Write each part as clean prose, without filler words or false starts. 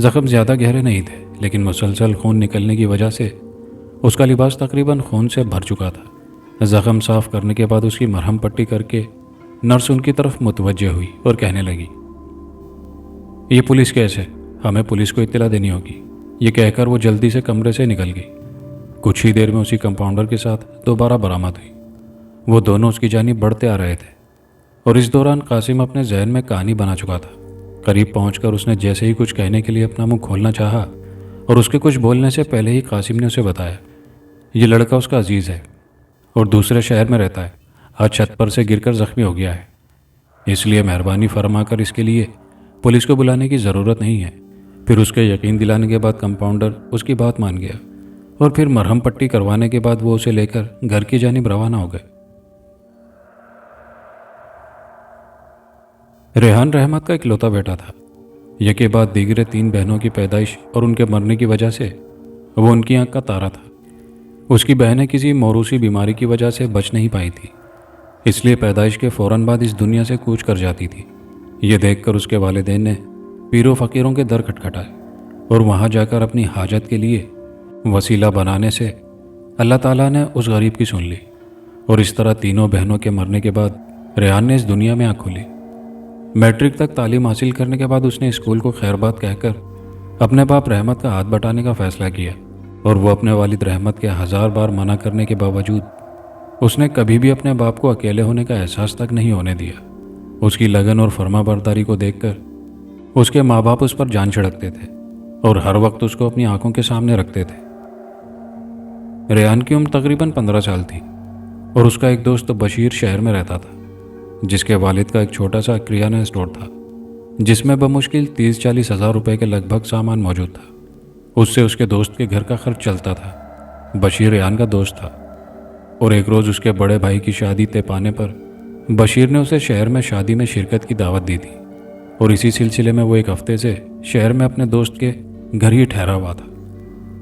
زخم زیادہ گہرے نہیں تھے، لیکن مسلسل خون نکلنے کی وجہ سے اس کا لباس تقریباً خون سے بھر چکا تھا۔ زخم صاف کرنے کے بعد اس کی مرہم پٹی کر کے نرس ان کی طرف متوجہ ہوئی اور کہنے لگی، یہ پولیس کیس ہے، ہمیں پولیس کو اطلاع دینی ہوگی۔ یہ کہہ کر وہ جلدی سے کمرے سے نکل گئی۔ کچھ ہی دیر میں اسی کمپاؤنڈر کے ساتھ دوبارہ برآمد ہوئی۔ وہ دونوں اس کی جانب بڑھتے آ رہے تھے اور اس دوران قاسم اپنے ذہن میں کہانی بنا چکا تھا۔ قریب پہنچ کر اس نے جیسے ہی کچھ کہنے کے لیے اپنا منہ کھولنا چاہا اور اس کے کچھ بولنے سے پہلے ہی قاسم نے اسے بتایا، یہ لڑکا اس کا عزیز ہے اور دوسرے شہر میں رہتا ہے، آج چھت پر سے گر کر زخمی ہو گیا ہے، اس لیے مہربانی فرما کر اس کے لیے پولیس کو بلانے کی ضرورت نہیں ہے۔ پھر اس کے یقین دلانے کے بعد کمپاؤنڈر اس کی بات مان گیا اور پھر مرہم پٹی کروانے کے بعد وہ اسے لے کر گھر کی جانب روانہ ہو گئے۔ ریحان رحمت کا اکلوتا بیٹا تھا۔ یکے بعد دیگرے 3 بہنوں کی پیدائش اور ان کے مرنے کی وجہ سے وہ ان کی آنکھ کا تارا تھا۔ اس کی بہنیں کسی موروثی بیماری کی وجہ سے بچ نہیں پائی تھی، اس لیے پیدائش کے فوراً بعد اس دنیا سے کوچ کر جاتی تھی۔ یہ دیکھ کر اس کے والدین نے پیروں فقیروں کے در کھٹکھٹائے اور وہاں جا کر اپنی حاجت کے لیے وسیلہ بنانے سے اللہ تعالیٰ نے اس غریب کی سن لی، اور اس طرح تینوں بہنوں کے مرنے کے بعد ریحان نے اس دنیا میں آنکھ کھولی۔ میٹرک تک تعلیم حاصل کرنے کے بعد اس نے اسکول کو خیر بات کہہ کر اپنے باپ رحمت کا ہاتھ بٹانے کا فیصلہ کیا، اور وہ اپنے والد رحمت کے 1000 بار منع کرنے کے باوجود اس نے کبھی بھی اپنے باپ کو اکیلے ہونے کا احساس تک نہیں ہونے دیا۔ اس کی لگن اور فرما برداری کو دیکھ کر اس کے ماں باپ اس پر جان چھڑکتے تھے اور ہر وقت اس کو اپنی آنکھوں کے سامنے رکھتے تھے۔ ریحان کی عمر تقریباً 15 سال تھی اور اس کا ایک دوست بشیر شہر میں رہتا تھا، جس کے والد کا ایک چھوٹا سا کریانہ اسٹور تھا، جس میں بمشکل 30-40 ہزار روپے کے لگ بھگ سامان موجود تھا۔ اس سے اس کے دوست کے گھر کا خرچ چلتا تھا۔ بشیر ریحان کا دوست تھا اور ایک روز اس کے بڑے بھائی کی شادی طے پانے پر بشیر نے اسے شہر میں شادی میں شرکت کی دعوت دی تھی، اور اسی سلسلے میں وہ ایک ہفتے سے شہر میں اپنے دوست کے گھر ہی ٹھہرا ہوا تھا۔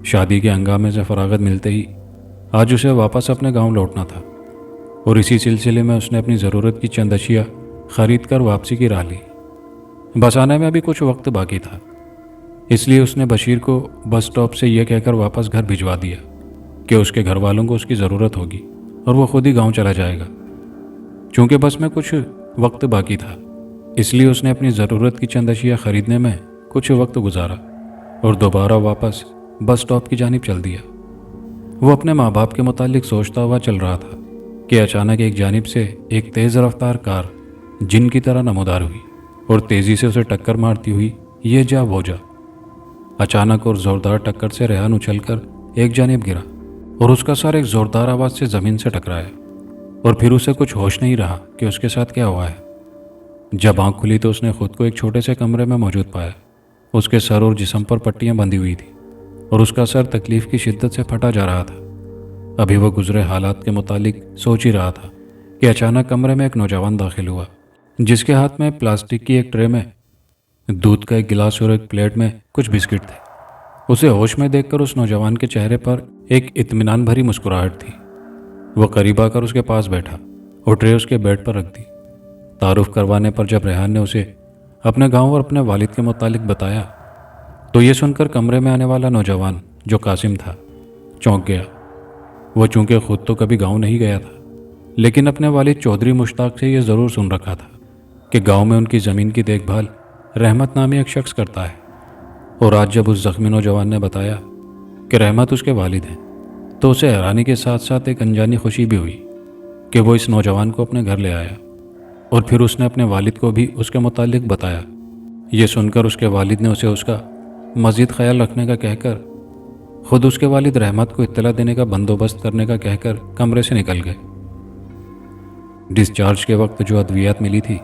شادی کے ہنگامے سے فراغت ملتے ہی آج اسے واپس اپنے گاؤں لوٹنا تھا، اور اسی سلسلے میں اس نے اپنی ضرورت کی چند اشیاء خرید کر واپسی کی راہ لی۔ بس آنے میں ابھی کچھ وقت باقی تھا، اس لیے اس نے بشیر کو بس سٹاپ سے یہ کہہ کر واپس گھر بھجوا دیا کہ اس کے گھر والوں کو اس کی ضرورت ہوگی اور وہ خود ہی گاؤں چلا جائے گا۔ چونکہ بس میں کچھ وقت باقی تھا، اس لیے اس نے اپنی ضرورت کی چند اشیاء خریدنے میں کچھ وقت گزارا اور دوبارہ واپس بس سٹاپ کی جانب چل دیا۔ وہ اپنے ماں باپ کے متعلق سوچتا ہوا چل رہا تھا کہ اچانک ایک جانب سے ایک تیز رفتار کار جن کی طرح نمودار ہوئی اور تیزی سے اسے ٹکر مارتی ہوئی یہ جا وہ جا۔ اچانک اور زوردار ٹکر سے ریحان اچھل کر ایک جانب گرا اور اس کا سر ایک زوردار آواز سے زمین سے ٹکرایا، اور پھر اسے کچھ ہوش نہیں رہا کہ اس کے ساتھ کیا ہوا ہے۔ جب آنکھ کھلی تو اس نے خود کو ایک چھوٹے سے کمرے میں موجود پایا۔ اس کے سر اور جسم پر پٹیاں بندھی ہوئی تھیں اور اس کا سر تکلیف کی شدت سے پھٹا جا رہا تھا۔ ابھی وہ گزرے حالات کے متعلق سوچ ہی رہا تھا کہ اچانک کمرے میں ایک نوجوان داخل ہوا، جس کے ہاتھ میں پلاسٹک کی ایک ٹرے میں دودھ کا ایک گلاس اور ایک پلیٹ میں کچھ بسکٹ تھے۔ اسے ہوش میں دیکھ کر اس نوجوان کے چہرے پر ایک اطمینان بھری مسکراہٹ تھی۔ وہ قریب آ کر اس کے پاس بیٹھا اور ٹرے اس کے بیڈ پر رکھ دی۔ تعارف کروانے پر جب ریحان نے اسے اپنے گاؤں اور اپنے والد کے متعلق بتایا تو یہ سن کر کمرے میں آنے والا نوجوان جو قاسم تھا چونک گیا۔ وہ چونکہ خود تو کبھی گاؤں نہیں گیا تھا، لیکن اپنے والد چودھری مشتاق سے یہ ضرور سن رکھا تھا کہ گاؤں میں ان کی زمین کی دیکھ بھال رحمت نامی ایک شخص کرتا ہے، اور آج جب اس زخمی نوجوان نے بتایا کہ رحمت اس کے والد ہیں تو اسے حیرانی کے ساتھ ساتھ ایک انجانی خوشی بھی ہوئی کہ وہ اس نوجوان کو اپنے گھر لے آیا، اور پھر اس نے اپنے والد کو بھی اس کے متعلق بتایا۔ یہ سن کر اس کے والد نے اسے اس کا مزید خیال رکھنے کا کہہ کر خود اس کے والد رحمت کو اطلاع دینے کا بندوبست کرنے کا کہہ کر کمرے سے نکل گئے۔ ڈسچارج کے وقت جو ادویات ملی تھی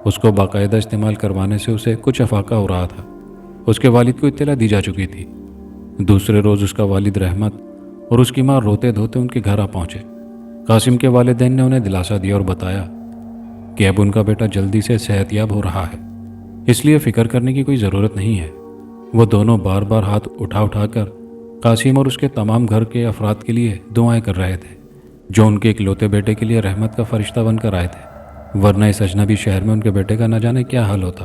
اس کو باقاعدہ استعمال کروانے سے اسے کچھ افاقہ ہو رہا تھا۔ اس کے والد کو اطلاع دی جا چکی تھی۔ دوسرے روز اس کا والد رحمت اور اس کی ماں روتے دھوتے ان کے گھر آ پہنچے۔ قاسم کے والدین نے انہیں دلاسا دیا اور بتایا کہ اب ان کا بیٹا جلدی سے صحت یاب ہو رہا ہے، اس لیے فکر کرنے کی کوئی ضرورت نہیں ہے۔ وہ دونوں بار بار ہاتھ اٹھا اٹھا کر قاسم اور اس کے تمام گھر کے افراد کے لیے دعائیں کر رہے تھے، جو ان کے اکلوتے بیٹے کے لیے رحمت کا فرشتہ بن کر آئے تھے، ورنہ اس اجنبی شہر میں ان کے بیٹے کا نہ جانے کیا حال ہوتا۔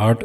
8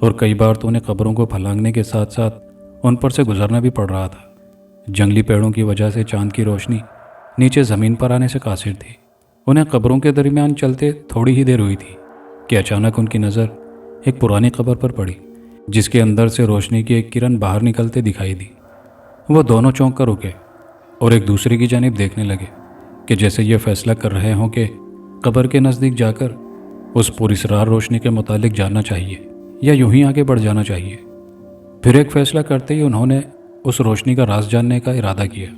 اور کئی بار تو انہیں قبروں کو پھلانگنے کے ساتھ ساتھ ان پر سے گزرنا بھی پڑ رہا تھا۔ جنگلی پیڑوں کی وجہ سے چاند کی روشنی نیچے زمین پر آنے سے قاصر تھی۔ انہیں قبروں کے درمیان چلتے تھوڑی ہی دیر ہوئی تھی کہ اچانک ان کی نظر ایک پرانی قبر پر پڑی، جس کے اندر سے روشنی کی ایک کرن باہر نکلتے دکھائی دی۔ وہ دونوں چونک کر رکے اور ایک دوسرے کی جانب دیکھنے لگے کہ جیسے یہ فیصلہ کر رہے ہوں کہ قبر کے نزدیک جا کر اس پراسرار روشنی کے متعلق جاننا چاہیے یا یوں ہی آگے بڑھ جانا چاہیے۔ پھر ایک فیصلہ کرتے ہی انہوں نے اس روشنی کا راز جاننے کا ارادہ کیا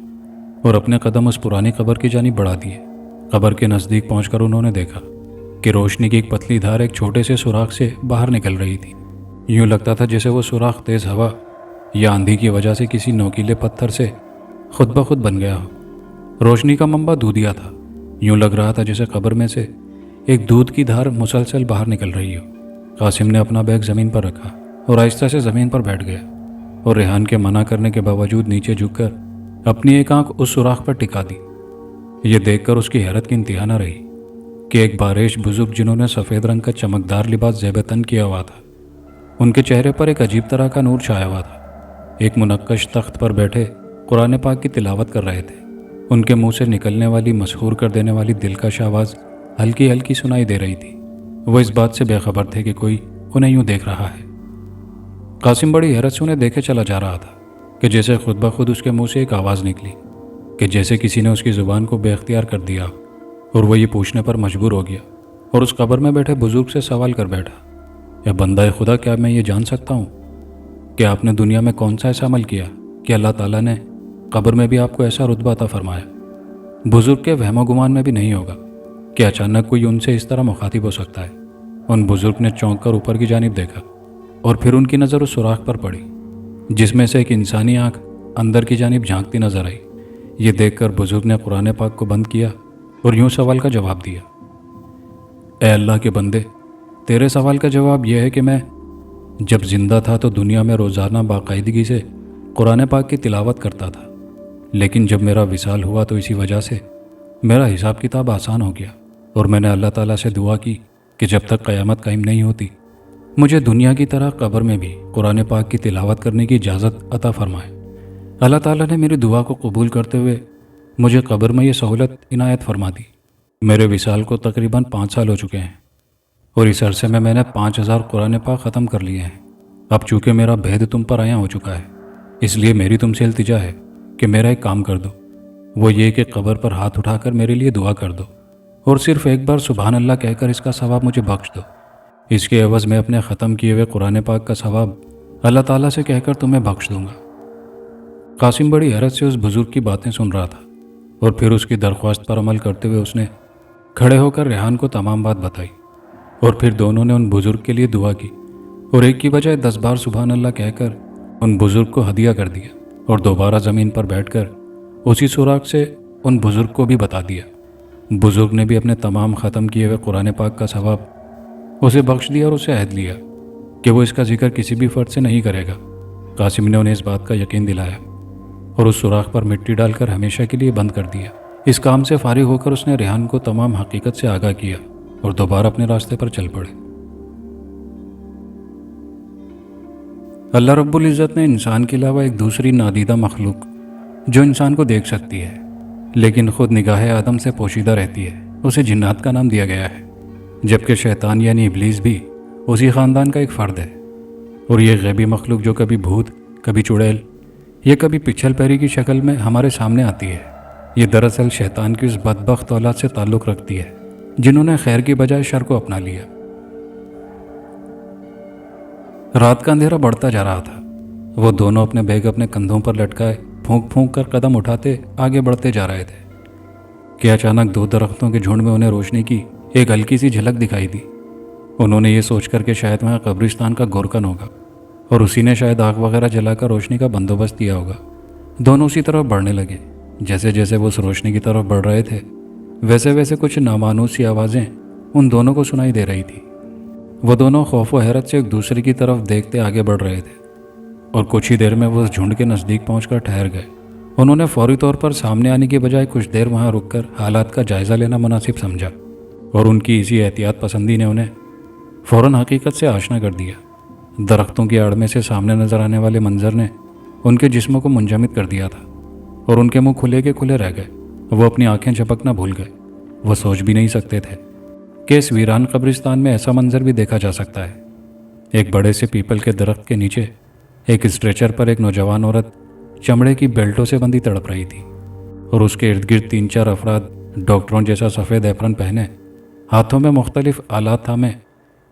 اور اپنے قدم اس پرانی قبر کی جانب بڑھا دیے۔ قبر کے نزدیک پہنچ کر انہوں نے دیکھا کہ روشنی کی ایک پتلی دھار ایک چھوٹے سے سوراخ سے باہر نکل رہی تھی۔ یوں لگتا تھا جیسے وہ سوراخ تیز ہوا یا آندھی کی وجہ سے کسی نوکیلے پتھر سے خود بخود بن گیا ہو۔ روشنی کا منبع دودھیا تھا۔ یوں لگ رہا تھا جیسے قبر میں سے ایک دودھ کی دھار مسلسل باہر نکل رہی ہو۔ قاسم نے اپنا بیگ زمین پر رکھا اور آہستہ سے زمین پر بیٹھ گیا اور ریحان کے منع کرنے کے باوجود نیچے جھک کر اپنی ایک آنکھ اس سوراخ پر ٹکا دی۔ یہ دیکھ کر اس کی حیرت کی انتہا نہ رہی کہ ایک باریش بزرگ جنہوں نے سفید رنگ کا چمکدار لباس زیب تن کیا ہوا تھا، ان کے چہرے پر ایک عجیب طرح کا نور چھایا ہوا تھا۔ ایک منقش تخت پر بیٹھے قرآن پاک کی تلاوت کر رہے تھے۔ ان کے منہ سے نکلنے والی مسحور کر دینے والی دلکش آواز ہلکی ہلکی سنائی دے رہی تھی۔ وہ اس بات سے بے خبر تھے کہ کوئی انہیں یوں دیکھ رہا ہے۔ قاسم بڑی حیرت سے انہیں دیکھے چلا جا رہا تھا کہ جیسے خود بخود اس کے منہ سے ایک آواز نکلی کہ جیسے کسی نے اس کی زبان کو بے اختیار کر دیا اور وہ یہ پوچھنے پر مجبور ہو گیا اور اس قبر میں بیٹھے بزرگ سے سوال کر بیٹھا، اے بندہ خدا، کیا میں یہ جان سکتا ہوں کہ آپ نے دنیا میں کون سا ایسا عمل کیا کہ اللہ تعالیٰ نے قبر میں بھی آپ کو ایسا رتبہ عطا فرمایا؟ بزرگ کے وہم و گمان میں بھی نہیں ہوگا کہ اچانک کوئی ان سے اس طرح مخاطب ہو سکتا ہے۔ ان بزرگ نے چونک کر اوپر کی جانب دیکھا اور پھر ان کی نظر اس سوراخ پر پڑی جس میں سے ایک انسانی آنکھ اندر کی جانب جھانکتی نظر آئی۔ یہ دیکھ کر بزرگ نے قرآن پاک کو بند کیا اور یوں سوال کا جواب دیا، اے اللہ کے بندے، تیرے سوال کا جواب یہ ہے کہ میں جب زندہ تھا تو دنیا میں روزانہ باقاعدگی سے قرآن پاک کی تلاوت کرتا تھا، لیکن جب میرا وصال ہوا تو اسی وجہ سے میرا حساب کتاب آسان ہو گیا اور میں نے اللہ تعالیٰ سے دعا کی کہ جب تک قیامت قائم نہیں ہوتی مجھے دنیا کی طرح قبر میں بھی قرآن پاک کی تلاوت کرنے کی اجازت عطا فرمائے۔ اللہ تعالیٰ نے میری دعا کو قبول کرتے ہوئے مجھے قبر میں یہ سہولت عنایت فرما دی۔ میرے وصال کو تقریباً 5 سال ہو چکے ہیں اور اس عرصے میں نے 5000 قرآن پاک ختم کر لیے ہیں۔ اب چونکہ میرا بھید تم پر عیاں ہو چکا ہے، اس لیے میری تم سے التجا ہے کہ میرا ایک کام کر دو، وہ یہ کہ قبر پر ہاتھ اٹھا کر میرے لیے دعا کر دو اور صرف ایک بار سبحان اللہ کہہ کر اس کا ثواب مجھے بخش دو۔ اس کے عوض میں اپنے ختم کیے ہوئے قرآن پاک کا ثواب اللہ تعالیٰ سے کہہ کر تمہیں بخش دوں گا۔ قاسم بڑی حیرت سے اس بزرگ کی باتیں سن رہا تھا اور پھر اس کی درخواست پر عمل کرتے ہوئے اس نے کھڑے ہو کر ریحان کو تمام بات بتائی اور پھر دونوں نے ان بزرگ کے لیے دعا کی اور ایک کی بجائے 10 بار سبحان اللہ کہہ کر ان بزرگ کو ہدیہ کر دیا اور دوبارہ زمین پر بیٹھ کر اسی سوراخ سے ان بزرگ کو بھی بتا دیا۔ بزرگ نے بھی اپنے تمام ختم کیے ہوئے قرآن پاک کا ثواب اسے بخش دیا اور اسے عہد لیا کہ وہ اس کا ذکر کسی بھی فرد سے نہیں کرے گا۔ قاسم نے انہیں اس بات کا یقین دلایا اور اس سوراخ پر مٹی ڈال کر ہمیشہ کے لیے بند کر دیا۔ اس کام سے فارغ ہو کر اس نے ریحان کو تمام حقیقت سے آگاہ کیا اور دوبارہ اپنے راستے پر چل پڑے۔ اللہ رب العزت نے انسان کے علاوہ ایک دوسری نادیدہ مخلوق جو انسان کو دیکھ سکتی ہے لیکن خود نگاہ آدم سے پوشیدہ رہتی ہے، اسے جنات کا نام دیا گیا ہے، جبکہ شیطان یعنی ابلیس بھی اسی خاندان کا ایک فرد ہے۔ اور یہ غیبی مخلوق جو کبھی بھوت، کبھی چڑیل یا کبھی پچھل پیری کی شکل میں ہمارے سامنے آتی ہے، یہ دراصل شیطان کی اس بدبخت اولاد سے تعلق رکھتی ہے جنہوں نے خیر کی بجائے شر کو اپنا لیا۔ رات کا اندھیرا بڑھتا جا رہا تھا۔ وہ دونوں اپنے بیگ اپنے کندھوں پر لٹکائے پھونک پھونک کر قدم اٹھاتے آگے بڑھتے جا رہے تھے کہ اچانک 2 درختوں کے جھنڈ میں انہیں روشنی کی ایک ہلکی سی جھلک دکھائی دی۔ انہوں نے یہ سوچ کر کہ شاید وہاں قبرستان کا گورکن ہوگا اور اسی نے شاید آگ وغیرہ جلا کر روشنی کا بندوبست کیا ہوگا۔ دونوں اسی طرف بڑھنے لگے۔ جیسے جیسے وہ اس روشنی کی طرف بڑھ رہے تھے ویسے ویسے کچھ نامانوس سی آوازیں ان دونوں کو سنائی دے رہی تھی۔ وہ دونوں خوف و حیرت سے ایک دوسرے کی طرف دیکھتے آگے بڑھ رہے تھے اور کچھ ہی دیر میں وہ اس جھنڈ کے نزدیک پہنچ کر ٹھہر گئے۔ انہوں نے فوری طور پر سامنے آنے کی بجائے کچھ دیر وہاں رک کر حالات کا جائزہ لینا مناسب سمجھا اور ان کی اسی احتیاط پسندی نے انہیں فوراً حقیقت سے آشنا کر دیا۔ درختوں کی آڑ میں سے سامنے نظر آنے والے منظر نے ان کے جسموں کو منجمد کر دیا تھا اور ان کے منہ کھلے کے کھلے رہ گئے۔ وہ اپنی آنکھیں جھپکنا بھول گئے۔ وہ سوچ بھی نہیں سکتے تھے کہ اس ویران قبرستان میں ایسا منظر بھی دیکھا جا سکتا ہے۔ ایک بڑے سے پیپل کے درخت کے نیچے ایک اسٹریچر پر ایک نوجوان عورت چمڑے کی بیلٹوں سے بندھی تڑپ رہی تھی اور اس کے ارد گرد 3-4 افراد ڈاکٹروں جیسا سفید ایپرن پہنے، ہاتھوں میں مختلف آلات تھامے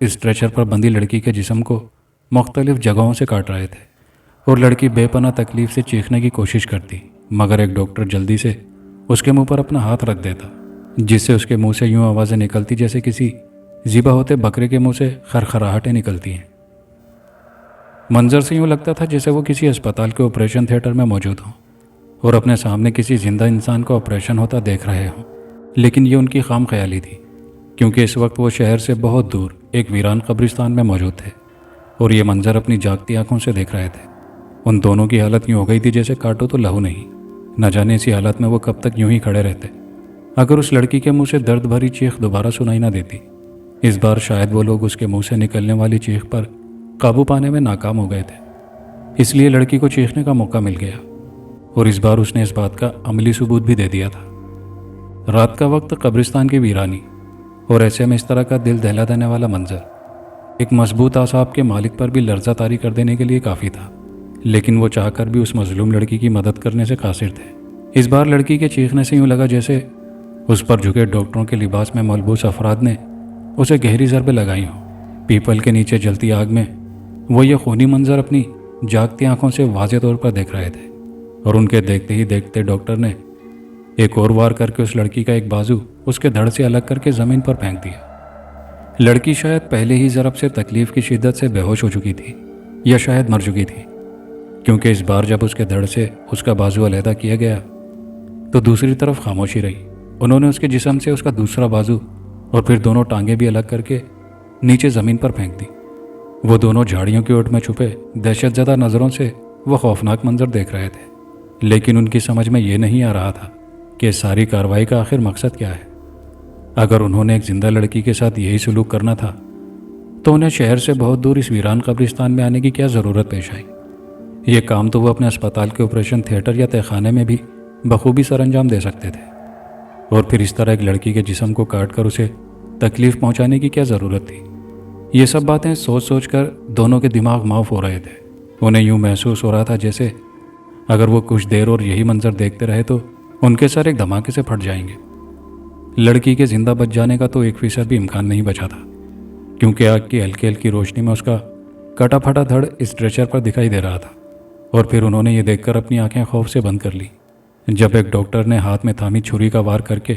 اسٹریچر پر بندھی لڑکی کے جسم کو مختلف جگہوں سے کاٹ رہے تھے اور لڑکی بے پناہ تکلیف سے چیخنے کی کوشش کرتی، مگر ایک ڈاکٹر جلدی سے اس کے منہ پر اپنا ہاتھ رکھ دیتا، جس سے اس کے منہ سے یوں آوازیں نکلتی جیسے کسی ذبح ہوتے بکرے کے منہ سے خرخراہٹیں نکلتی ہیں۔ منظر سے یوں لگتا تھا جیسے وہ کسی اسپتال کے آپریشن تھیٹر میں موجود ہوں اور اپنے سامنے کسی زندہ انسان کا آپریشن ہوتا دیکھ رہے ہوں۔ لیکن یہ ان کی خام خیالی تھی، کیونکہ اس وقت وہ شہر سے بہت دور ایک ویران قبرستان میں موجود تھے اور یہ منظر اپنی جاگتی آنکھوں سے دیکھ رہے تھے۔ ان دونوں کی حالت یوں ہو گئی تھی جیسے کاٹو تو لہو نہیں، نہ جانے اسی حالت میں وہ کب تک یوں ہی کھڑے رہتے اگر اس لڑکی کے منہ سے درد بھری چیخ دوبارہ سنائی نہ دیتی۔ اس بار شاید وہ لوگ اس کے منہ سے نکلنے والی چیخ پر قابو پانے میں ناکام ہو گئے تھے، اس لیے لڑکی کو چیخنے کا موقع مل گیا اور اس بار اس نے اس بات کا عملی ثبوت بھی دے دیا تھا۔ رات کا وقت، قبرستان کی ویرانی، اور ایسے میں اس طرح کا دل دہلا دینے والا منظر ایک مضبوط اعصاب کے مالک پر بھی لرزہ طاری کر دینے کے لیے کافی تھا، لیکن وہ چاہ کر بھی اس مظلوم لڑکی کی مدد کرنے سے قاصر تھے۔ اس بار لڑکی کے چیخنے سے یوں لگا جیسے اس پر جھکے ڈاکٹروں کے لباس میں ملبوس افراد نے اسے گہری ضربیں لگائی ہوں۔ پیپل کے نیچے جلتی آگ میں وہ یہ خونی منظر اپنی جاگتی آنکھوں سے واضح طور پر دیکھ رہے تھے اور ان کے دیکھتے ہی دیکھتے ڈاکٹر نے ایک اور وار کر کے اس لڑکی کا ایک بازو اس کے دھڑ سے الگ کر کے زمین پر پھینک دیا۔ لڑکی شاید پہلے ہی ضرب سے تکلیف کی شدت سے بے ہوش ہو چکی تھی یا شاید مر چکی تھی، کیونکہ اس بار جب اس کے دھڑ سے اس کا بازو علیحدہ کیا گیا تو دوسری طرف خاموشی رہی۔ انہوں نے اس کے جسم سے اس کا دوسرا بازو اور پھر دونوں ٹانگیں بھی الگ کر کے نیچے زمین پر پھینک دی۔ وہ دونوں جھاڑیوں کی اوٹ میں چھپے دہشت زدہ نظروں سے وہ خوفناک منظر دیکھ رہے تھے، لیکن ان کی سمجھ میں یہ نہیں آ رہا تھا کہ اس ساری کارروائی کا آخر مقصد کیا ہے۔ اگر انہوں نے ایک زندہ لڑکی کے ساتھ یہی سلوک کرنا تھا تو انہیں شہر سے بہت دور اس ویران قبرستان میں آنے کی کیا ضرورت پیش آئی؟ یہ کام تو وہ اپنے اسپتال کے آپریشن تھیٹر یا تہخانے میں بھی بخوبی سر انجام دے سکتے تھے، اور پھر اس طرح ایک لڑکی کے جسم کو کاٹ کر اسے تکلیف پہنچانے کی کیا ضرورت تھی؟ یہ سب باتیں سوچ سوچ کر دونوں کے دماغ معاف ہو رہے تھے۔ انہیں یوں محسوس ہو رہا تھا جیسے اگر وہ کچھ دیر اور یہی منظر دیکھتے رہے تو ان کے سر ایک دھماکے سے پھٹ جائیں گے۔ لڑکی کے زندہ بچ جانے کا تو 1% بھی امکان نہیں بچا تھا، کیونکہ آگ کی ہلکی ہلکی روشنی میں اس کا کٹا پھٹا دھڑ اسٹریچر پر دکھائی دے رہا تھا۔ اور پھر انہوں نے یہ دیکھ کر اپنی آنکھیں خوف سے بند کر لی جب ایک ڈاکٹر نے ہاتھ میں تھامی چھری کا وار کر کے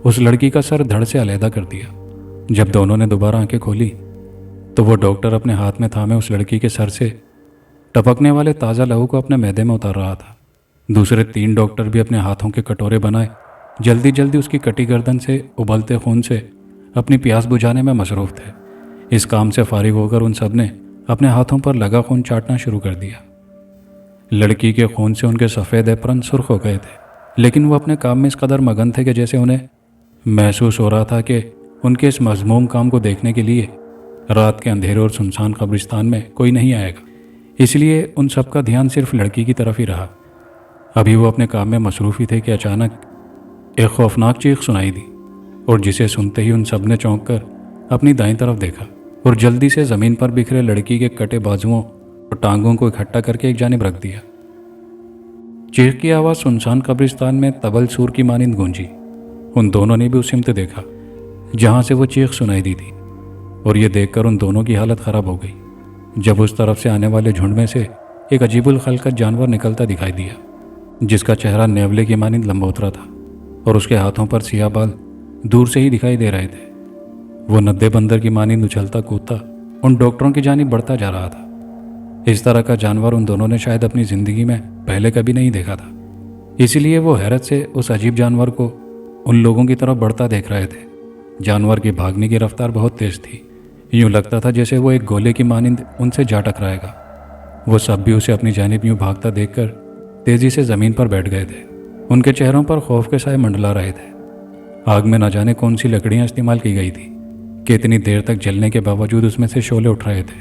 اس لڑکی کا سر دھڑ سے علیحدہ کر دیا۔ جب دونوں نے دوبارہ آنکھیں کھولی تو وہ ڈاکٹر اپنے ہاتھ میں تھامے اس لڑکی کے سر سے ٹپکنے والے تازہ لہو کو اپنے معدے میں اتار رہا تھا۔ دوسرے 3 ڈاکٹر بھی اپنے ہاتھوں کے کٹورے بنائے جلدی جلدی اس کی کٹی گردن سے ابلتے خون سے اپنی پیاس بجھانے میں مصروف تھے۔ اس کام سے فارغ ہو کر ان سب نے اپنے ہاتھوں پر لگا خون چاٹنا شروع کر دیا۔ لڑکی کے خون سے ان کے سفید ایپرن سرخ ہو گئے تھے، لیکن وہ اپنے کام میں اس قدر مگن تھے کہ جیسے انہیں محسوس ہو رہا تھا کہ ان کے اس مذموم کام کو دیکھنے کے لیے رات کے اندھیرے اور سنسان قبرستان میں کوئی نہیں آئے گا۔ اس لیے ان سب کا دھیان صرف لڑکی کی طرف ہی رہا۔ ابھی وہ اپنے کام میں مصروف ہی تھے کہ اچانک ایک خوفناک چیخ سنائی دی، اور جسے سنتے ہی ان سب نے چونک کر اپنی دائیں طرف دیکھا اور جلدی سے زمین پر بکھرے لڑکی کے کٹے بازوؤں اور ٹانگوں کو اکٹھا کر کے ایک جانب رکھ دیا۔ چیخ کی آواز سنسان قبرستان میں طبل سور کی مانند گونجی۔ ان دونوں نے بھی اس سمت دیکھا جہاں سے وہ چیخ سنائی دی تھی، اور یہ دیکھ کر ان دونوں کی حالت خراب ہو گئی جب اس طرف سے آنے والے جھنڈ میں سے ایک عجیب الخلقت جانور نکلتا دکھائی دیا، جس کا چہرہ نیولے کی مانند لمبوترا تھا اور اس کے ہاتھوں پر سیاہ بال دور سے ہی دکھائی دے رہے تھے۔ وہ ندے بندر کی مانند اچھلتا کودتا ان ڈاکٹروں کی جانب بڑھتا جا رہا تھا۔ اس طرح کا جانور ان دونوں نے شاید اپنی زندگی میں پہلے کبھی نہیں دیکھا تھا، اسی لیے وہ حیرت سے اس عجیب جانور کو ان لوگوں کی طرف بڑھتا دیکھ رہے تھے۔ جانور کی بھاگنے کی رفتار بہت تیز تھی، یوں لگتا تھا جیسے وہ ایک گولے کی مانند ان سے جا ٹکرائے گا۔ وہ سب بھی اسے اپنی جانب یوں بھاگتا دیکھ کر تیزی سے زمین پر بیٹھ گئے تھے۔ ان کے چہروں پر خوف کے سائے منڈلا رہے تھے۔ آگ میں نہ جانے کون سی لکڑیاں استعمال کی گئی تھی کہ اتنی دیر تک جلنے کے باوجود اس میں سے شعلے اٹھ رہے تھے۔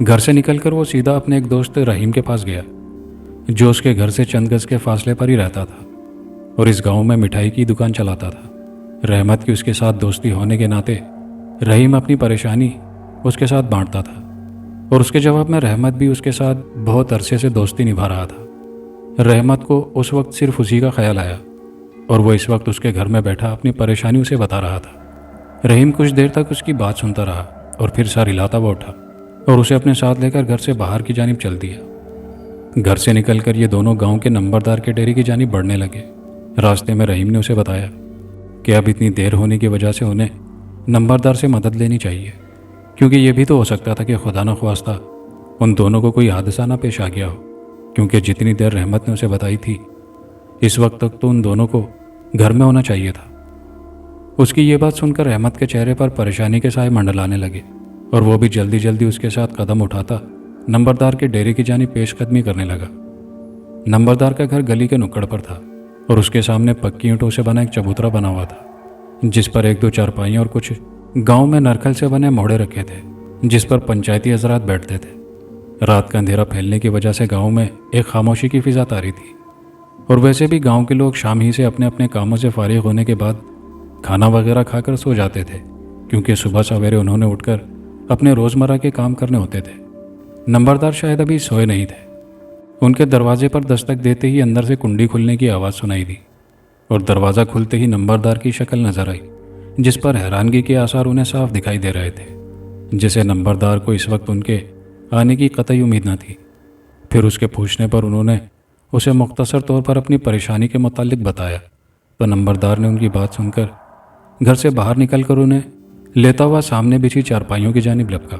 گھر سے نکل کر وہ سیدھا اپنے ایک دوست رحیم کے پاس گیا جو اس کے گھر سے چند گز کے فاصلے پر ہی رہتا تھا اور اس گاؤں میں مٹھائی کی دکان چلاتا تھا۔ رحمت کی اس کے ساتھ دوستی ہونے کے ناطے رحیم اپنی پریشانی اس کے ساتھ بانٹتا تھا اور اس کے جواب میں رحمت بھی اس کے ساتھ بہت عرصے سے دوستی نبھا رہا تھا۔ رحمت کو اس وقت صرف اسی کا خیال آیا اور وہ اس وقت اس کے گھر میں بیٹھا اپنی پریشانی اسے بتا رہا تھا۔ رحیم کچھ دیر تک اس کی بات سنتا رہا اور پھر سر ہلاتا ہوا اٹھا اور اسے اپنے ساتھ لے کر گھر سے باہر کی جانب چل دیا۔ گھر سے نکل کر یہ دونوں گاؤں کے نمبردار کے ڈیرے کی جانب بڑھنے لگے۔ راستے میں رحیم نے اسے بتایا کہ اب اتنی دیر ہونے کی وجہ سے انہیں نمبردار سے مدد لینی چاہیے، کیونکہ یہ بھی تو ہو سکتا تھا کہ خدا نخواستہ ان دونوں کو کوئی حادثہ نہ پیش آ گیا ہو، کیونکہ جتنی دیر رحمت نے اسے بتائی تھی اس وقت تک تو ان دونوں کو گھر میں ہونا چاہیے تھا۔ اس کی یہ بات سن کر رحمت کے چہرے پر پریشانی کے سائے منڈلانے لگے اور وہ بھی جلدی جلدی اس کے ساتھ قدم اٹھاتا نمبردار کے ڈیرے کی جانب پیش قدمی کرنے لگا۔ نمبردار کا گھر گلی کے نکڑ پر تھا اور اس کے سامنے پکی اینٹوں سے بنا ایک چبوترا بنا ہوا تھا جس پر ایک دو چارپائیاں اور کچھ گاؤں میں نرکل سے بنے موڑے رکھے تھے جس پر پنچایتی حضرات بیٹھتے تھے۔ رات کا اندھیرا پھیلنے کی وجہ سے گاؤں میں ایک خاموشی کی فضا طاری تھی اور ویسے بھی گاؤں کے لوگ شام ہی سے اپنے اپنے کاموں سے فارغ ہونے کے بعد کھانا وغیرہ کھا کر سو جاتے تھے، کیونکہ صبح سویرے انہوں نے اٹھ کر اپنے روزمرہ کے کام کرنے ہوتے تھے۔ نمبردار شاید ابھی سوئے نہیں تھے۔ ان کے دروازے پر دستک دیتے ہی اندر سے کنڈی کھلنے کی آواز سنائی دی اور دروازہ کھلتے ہی نمبردار کی شکل نظر آئی جس پر حیرانگی کے آثار انہیں صاف دکھائی دے رہے تھے، جسے نمبردار کو اس وقت ان کے آنے کی قطعی امید نہ تھی۔ پھر اس کے پوچھنے پر انہوں نے اسے مختصر طور پر اپنی پریشانی کے متعلق بتایا تو نمبردار نے ان کی بات سن کر گھر سے باہر نکل کر انہیں لیتا ہوا سامنے بچھی چارپائیوں کی جانب لپکا۔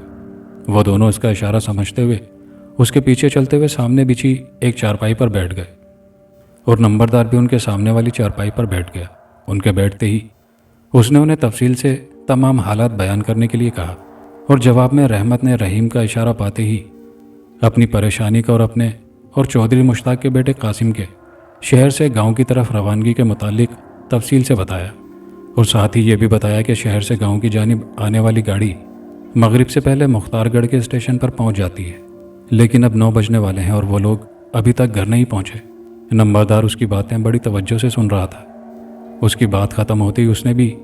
وہ دونوں اس کا اشارہ سمجھتے ہوئے اس کے پیچھے چلتے ہوئے سامنے بچھی ایک چارپائی پر بیٹھ گئے اور نمبردار بھی ان کے سامنے والی چارپائی پر بیٹھ گیا۔ ان کے بیٹھتے ہی اس نے انہیں تفصیل سے تمام حالات بیان کرنے کے لیے کہا اور جواب میں رحمت نے رحیم کا اشارہ پاتے ہی اپنی پریشانی کا اور اپنے اور چودھری مشتاق کے بیٹے قاسم کے شہر سے گاؤں کی طرف روانگی کے متعلق تفصیل سے بتایا اور ساتھ ہی یہ بھی بتایا کہ شہر سے گاؤں کی جانب آنے والی گاڑی مغرب سے پہلے مختار گڑھ کے اسٹیشن پر پہنچ جاتی ہے، لیکن اب 9 بجنے والے ہیں اور وہ لوگ ابھی تک گھر نہیں پہنچے۔ نمبردار اس کی باتیں بڑی توجہ سے سن رہا تھا۔ اس کی بات ختم ہوتے ہی اس نے بھی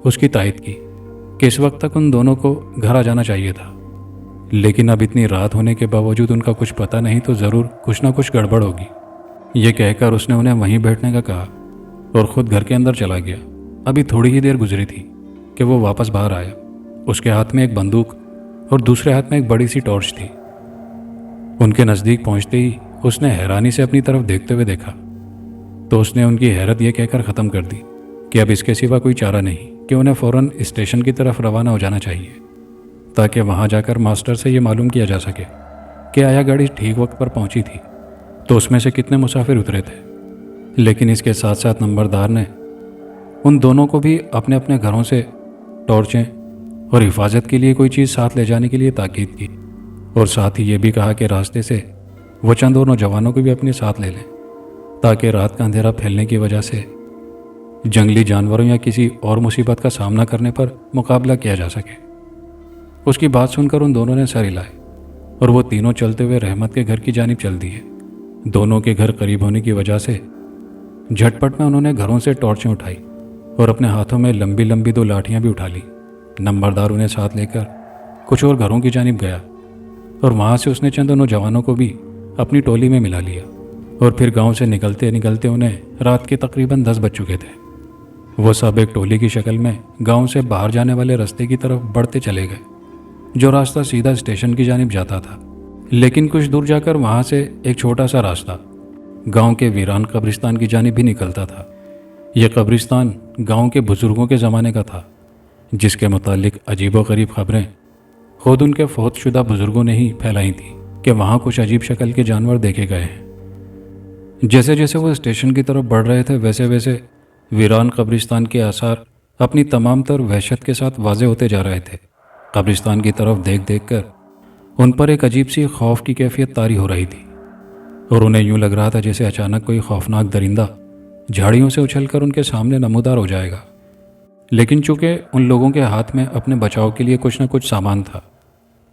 اس کی تائید کی کہ اس وقت تک ان دونوں کو گھر آ جانا چاہیے تھا، لیکن اب اتنی رات ہونے کے باوجود ان کا کچھ پتہ نہیں تو ضرور کچھ نہ کچھ گڑبڑ ہوگی۔ یہ کہہ کر اس نے انہیں وہیں بیٹھنے کا کہا اور خود گھر کے اندر چلا گیا۔ ابھی تھوڑی ہی دیر گزری تھی کہ وہ واپس باہر آیا۔ اس کے ہاتھ میں ایک بندوق اور دوسرے ہاتھ میں ایک بڑی سی ٹارچ تھی۔ ان کے نزدیک پہنچتے ہی اس نے حیرانی سے اپنی طرف دیکھتے ہوئے دیکھا تو اس نے ان کی حیرت یہ کہہ کر ختم کر دی کہ اب اس کے سوا کوئی چارہ نہیں کہ انہیں فوراً اسٹیشن کی طرف روانہ ہو جانا چاہیے تاکہ وہاں جا کر ماسٹر سے یہ معلوم کیا جا سکے کہ آیا گاڑی ٹھیک وقت پر پہنچی تھی تو اس میں سے کتنے مسافر اترے تھے۔ لیکن اس کے ساتھ ساتھ نمبردار نے ان دونوں کو بھی اپنے اپنے گھروں سے ٹارچیں اور حفاظت کے لیے کوئی چیز ساتھ لے جانے کے لیے تاکید کی اور ساتھ ہی یہ بھی کہا کہ راستے سے وہ چند اور نوجوانوں کو بھی اپنے ساتھ لے لیں تاکہ رات کا اندھیرا پھیلنے کی وجہ سے جنگلی جانوروں یا کسی اور مصیبت کا سامنا کرنے پر مقابلہ کیا جا سکے۔ اس کی بات سن کر ان دونوں نے سر ہلائے اور وہ تینوں چلتے ہوئے رحمت کے گھر کی جانب چل دیے۔ دونوں کے گھر قریب ہونے کی وجہ سے جھٹپٹ میں انہوں نے گھروں سے ٹارچیں اٹھائی اور اپنے ہاتھوں میں لمبی لمبی 2 لاٹھیاں بھی اٹھا لی۔ نمبردار انہیں ساتھ لے کر کچھ اور گھروں کی جانب گیا اور وہاں سے اس نے چند نوجوانوں کو بھی اپنی ٹولی میں ملا لیا اور پھر گاؤں سے نکلتے نکلتے انہیں رات کے تقریباً 10 بج چکے تھے۔ وہ سب ایک ٹولی کی شکل میں گاؤں سے باہر جانے والے راستے کی طرف بڑھتے چلے گئے جو راستہ سیدھا اسٹیشن کی جانب جاتا تھا، لیکن کچھ دور جا کر وہاں سے ایک چھوٹا سا راستہ گاؤں کے ویران قبرستان کی جانب بھی نکلتا تھا۔ یہ قبرستان گاؤں کے بزرگوں کے زمانے کا تھا جس کے متعلق عجیب و غریب خبریں خود ان کے فوت شدہ بزرگوں نے ہی پھیلائی تھیں کہ وہاں کچھ عجیب شکل کے جانور دیکھے گئے ہیں۔ جیسے جیسے وہ اسٹیشن کی طرف بڑھ رہے تھے ویسے ویسے ویران قبرستان کے آثار اپنی تمام تر وحشت کے ساتھ واضح ہوتے جا رہے تھے۔ قبرستان کی طرف دیکھ دیکھ کر ان پر ایک عجیب سی خوف کی کیفیت طاری ہو رہی تھی اور انہیں یوں لگ رہا تھا جیسے اچانک کوئی خوفناک درندہ جھاڑیوں سے اچھل کر ان کے سامنے نمودار ہو جائے گا۔ لیکن چونکہ ان لوگوں کے ہاتھ میں اپنے بچاؤ کے لیے کچھ نہ کچھ سامان تھا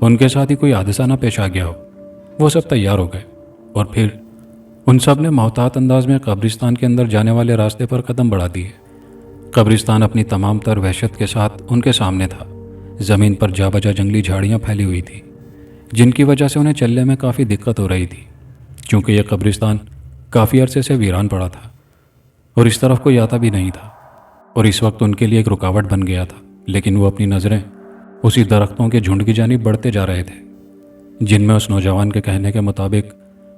ان کے ساتھ ہی کوئی حادثہ نہ پیش آ گیا ہو۔ وہ سب تیار ہو گئے اور پھر ان سب نے محتاط انداز میں قبرستان کے اندر جانے والے راستے پر قدم بڑھا دیے۔ قبرستان اپنی تمام تر وحشت کے ساتھ ان کے سامنے تھا۔ زمین پر جا بجا جنگلی جھاڑیاں پھیلی ہوئی تھیں، جن کی وجہ سے انہیں چلنے میں کافی دقت ہو رہی تھی، چونکہ یہ قبرستان کافی عرصے سے ویران پڑا تھا اور اس طرف کوئی آتا بھی نہیں تھا، اور اس وقت ان کے لیے ایک رکاوٹ بن گیا تھا۔ لیکن وہ اپنی نظریں اسی درختوں کے جھنڈ کی جانب بڑھتے جا رہے تھے، جن میں اس نوجوان کے کہنے کے مطابق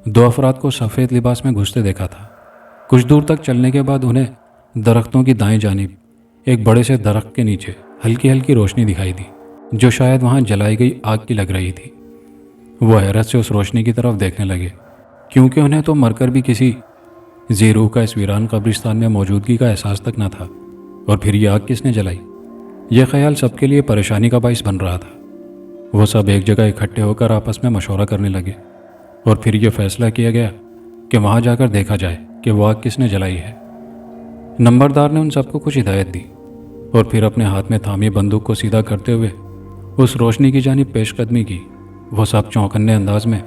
2 افراد کو سفید لباس میں گھستے دیکھا تھا۔ کچھ دور تک چلنے کے بعد انہیں درختوں کی دائیں جانب ایک بڑے سے درخت کے نیچے ہلکی ہلکی روشنی دکھائی دی، جو شاید وہاں جلائی گئی آگ کی لگ رہی تھی۔ وہ حیرت سے اس روشنی کی طرف دیکھنے لگے، کیونکہ انہیں تو مر کر بھی کسی ذی روح کا اس ویران قبرستان میں موجودگی کا احساس تک نہ تھا، اور پھر یہ آگ کس نے جلائی؟ یہ خیال سب کے لیے پریشانی کا باعث بن رہا تھا۔ وہ سب ایک جگہ اکٹھے ہو کر آپس میں مشورہ کرنے لگے، اور پھر یہ فیصلہ کیا گیا کہ وہاں جا کر دیکھا جائے کہ وہ آگ کس نے جلائی ہے۔ نمبردار نے ان سب کو کچھ ہدایت دی، اور پھر اپنے ہاتھ میں تھامی بندوق کو سیدھا کرتے ہوئے اس روشنی کی جانب پیش قدمی کی۔ وہ سب چونکنے انداز میں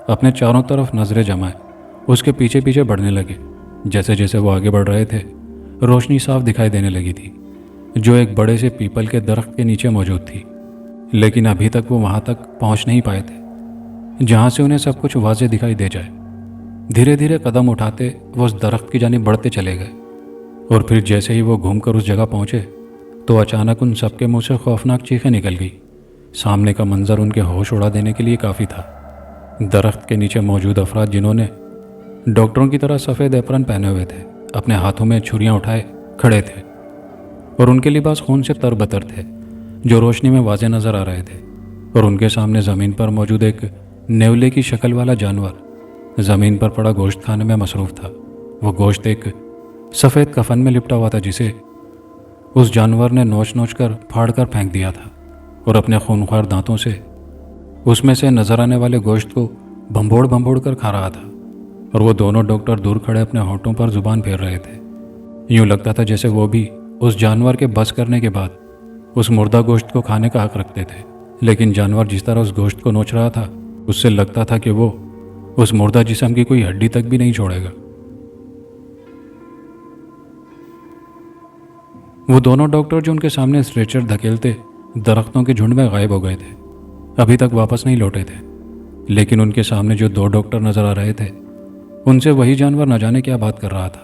اپنے چاروں طرف نظریں جمائے اس کے پیچھے پیچھے بڑھنے لگے۔ جیسے جیسے وہ آگے بڑھ رہے تھے، روشنی صاف دکھائی دینے لگی تھی، جو ایک بڑے سے پیپل کے درخت کے نیچے موجود تھی، لیکن ابھی تک وہ وہاں تک پہنچ نہیں پائے تھے جہاں سے انہیں سب کچھ واضح دکھائی دے جائے۔ دھیرے دھیرے قدم اٹھاتے وہ اس درخت کی جانب بڑھتے چلے گئے، اور پھر جیسے ہی وہ گھوم کر اس جگہ پہنچے تو اچانک ان سب کے منہ سے خوفناک چیخیں نکل گئی۔ سامنے کا منظر ان کے ہوش اڑا دینے کے لیے کافی تھا۔ درخت کے نیچے موجود افراد، جنہوں نے ڈاکٹروں کی طرح سفید ایپرن پہنے ہوئے تھے، اپنے ہاتھوں میں چھریاں اٹھائے کھڑے تھے، اور ان کے لباس خون سے تر بتر تھے، جو روشنی میں واضح نظر آ رہے تھے۔ اور ان کے سامنے زمین پر موجود ایک نیولے کی شکل والا جانور زمین پر پڑا گوشت کھانے میں مصروف تھا۔ وہ گوشت ایک سفید کفن میں لپٹا ہوا تھا، جسے اس جانور نے نوچ نوچ کر پھاڑ کر پھینک دیا تھا، اور اپنے خونخوار دانتوں سے اس میں سے نظر آنے والے گوشت کو بھنبوڑ بھنبوڑ کر کھا رہا تھا۔ اور وہ دونوں ڈاکٹر دور کھڑے اپنے ہونٹوں پر زبان پھیر رہے تھے۔ یوں لگتا تھا جیسے وہ بھی اس جانور کے بس کرنے کے بعد اس مردہ گوشت کو کھانے کا حق رکھتے تھے، لیکن جانور جس طرح اس گوشت کو نوچ رہا تھا، اس سے لگتا تھا کہ وہ اس مردہ جسم کی کوئی ہڈی تک بھی نہیں چھوڑے گا۔ وہ دونوں ڈاکٹر جو ان کے سامنے اسٹریچر دھکیلتے درختوں کے جھنڈ میں غائب ہو گئے تھے، ابھی تک واپس نہیں لوٹے تھے، لیکن ان کے سامنے جو 2 ڈاکٹر نظر آ رہے تھے، ان سے وہی جانور نہ جانے کیا بات کر رہا تھا،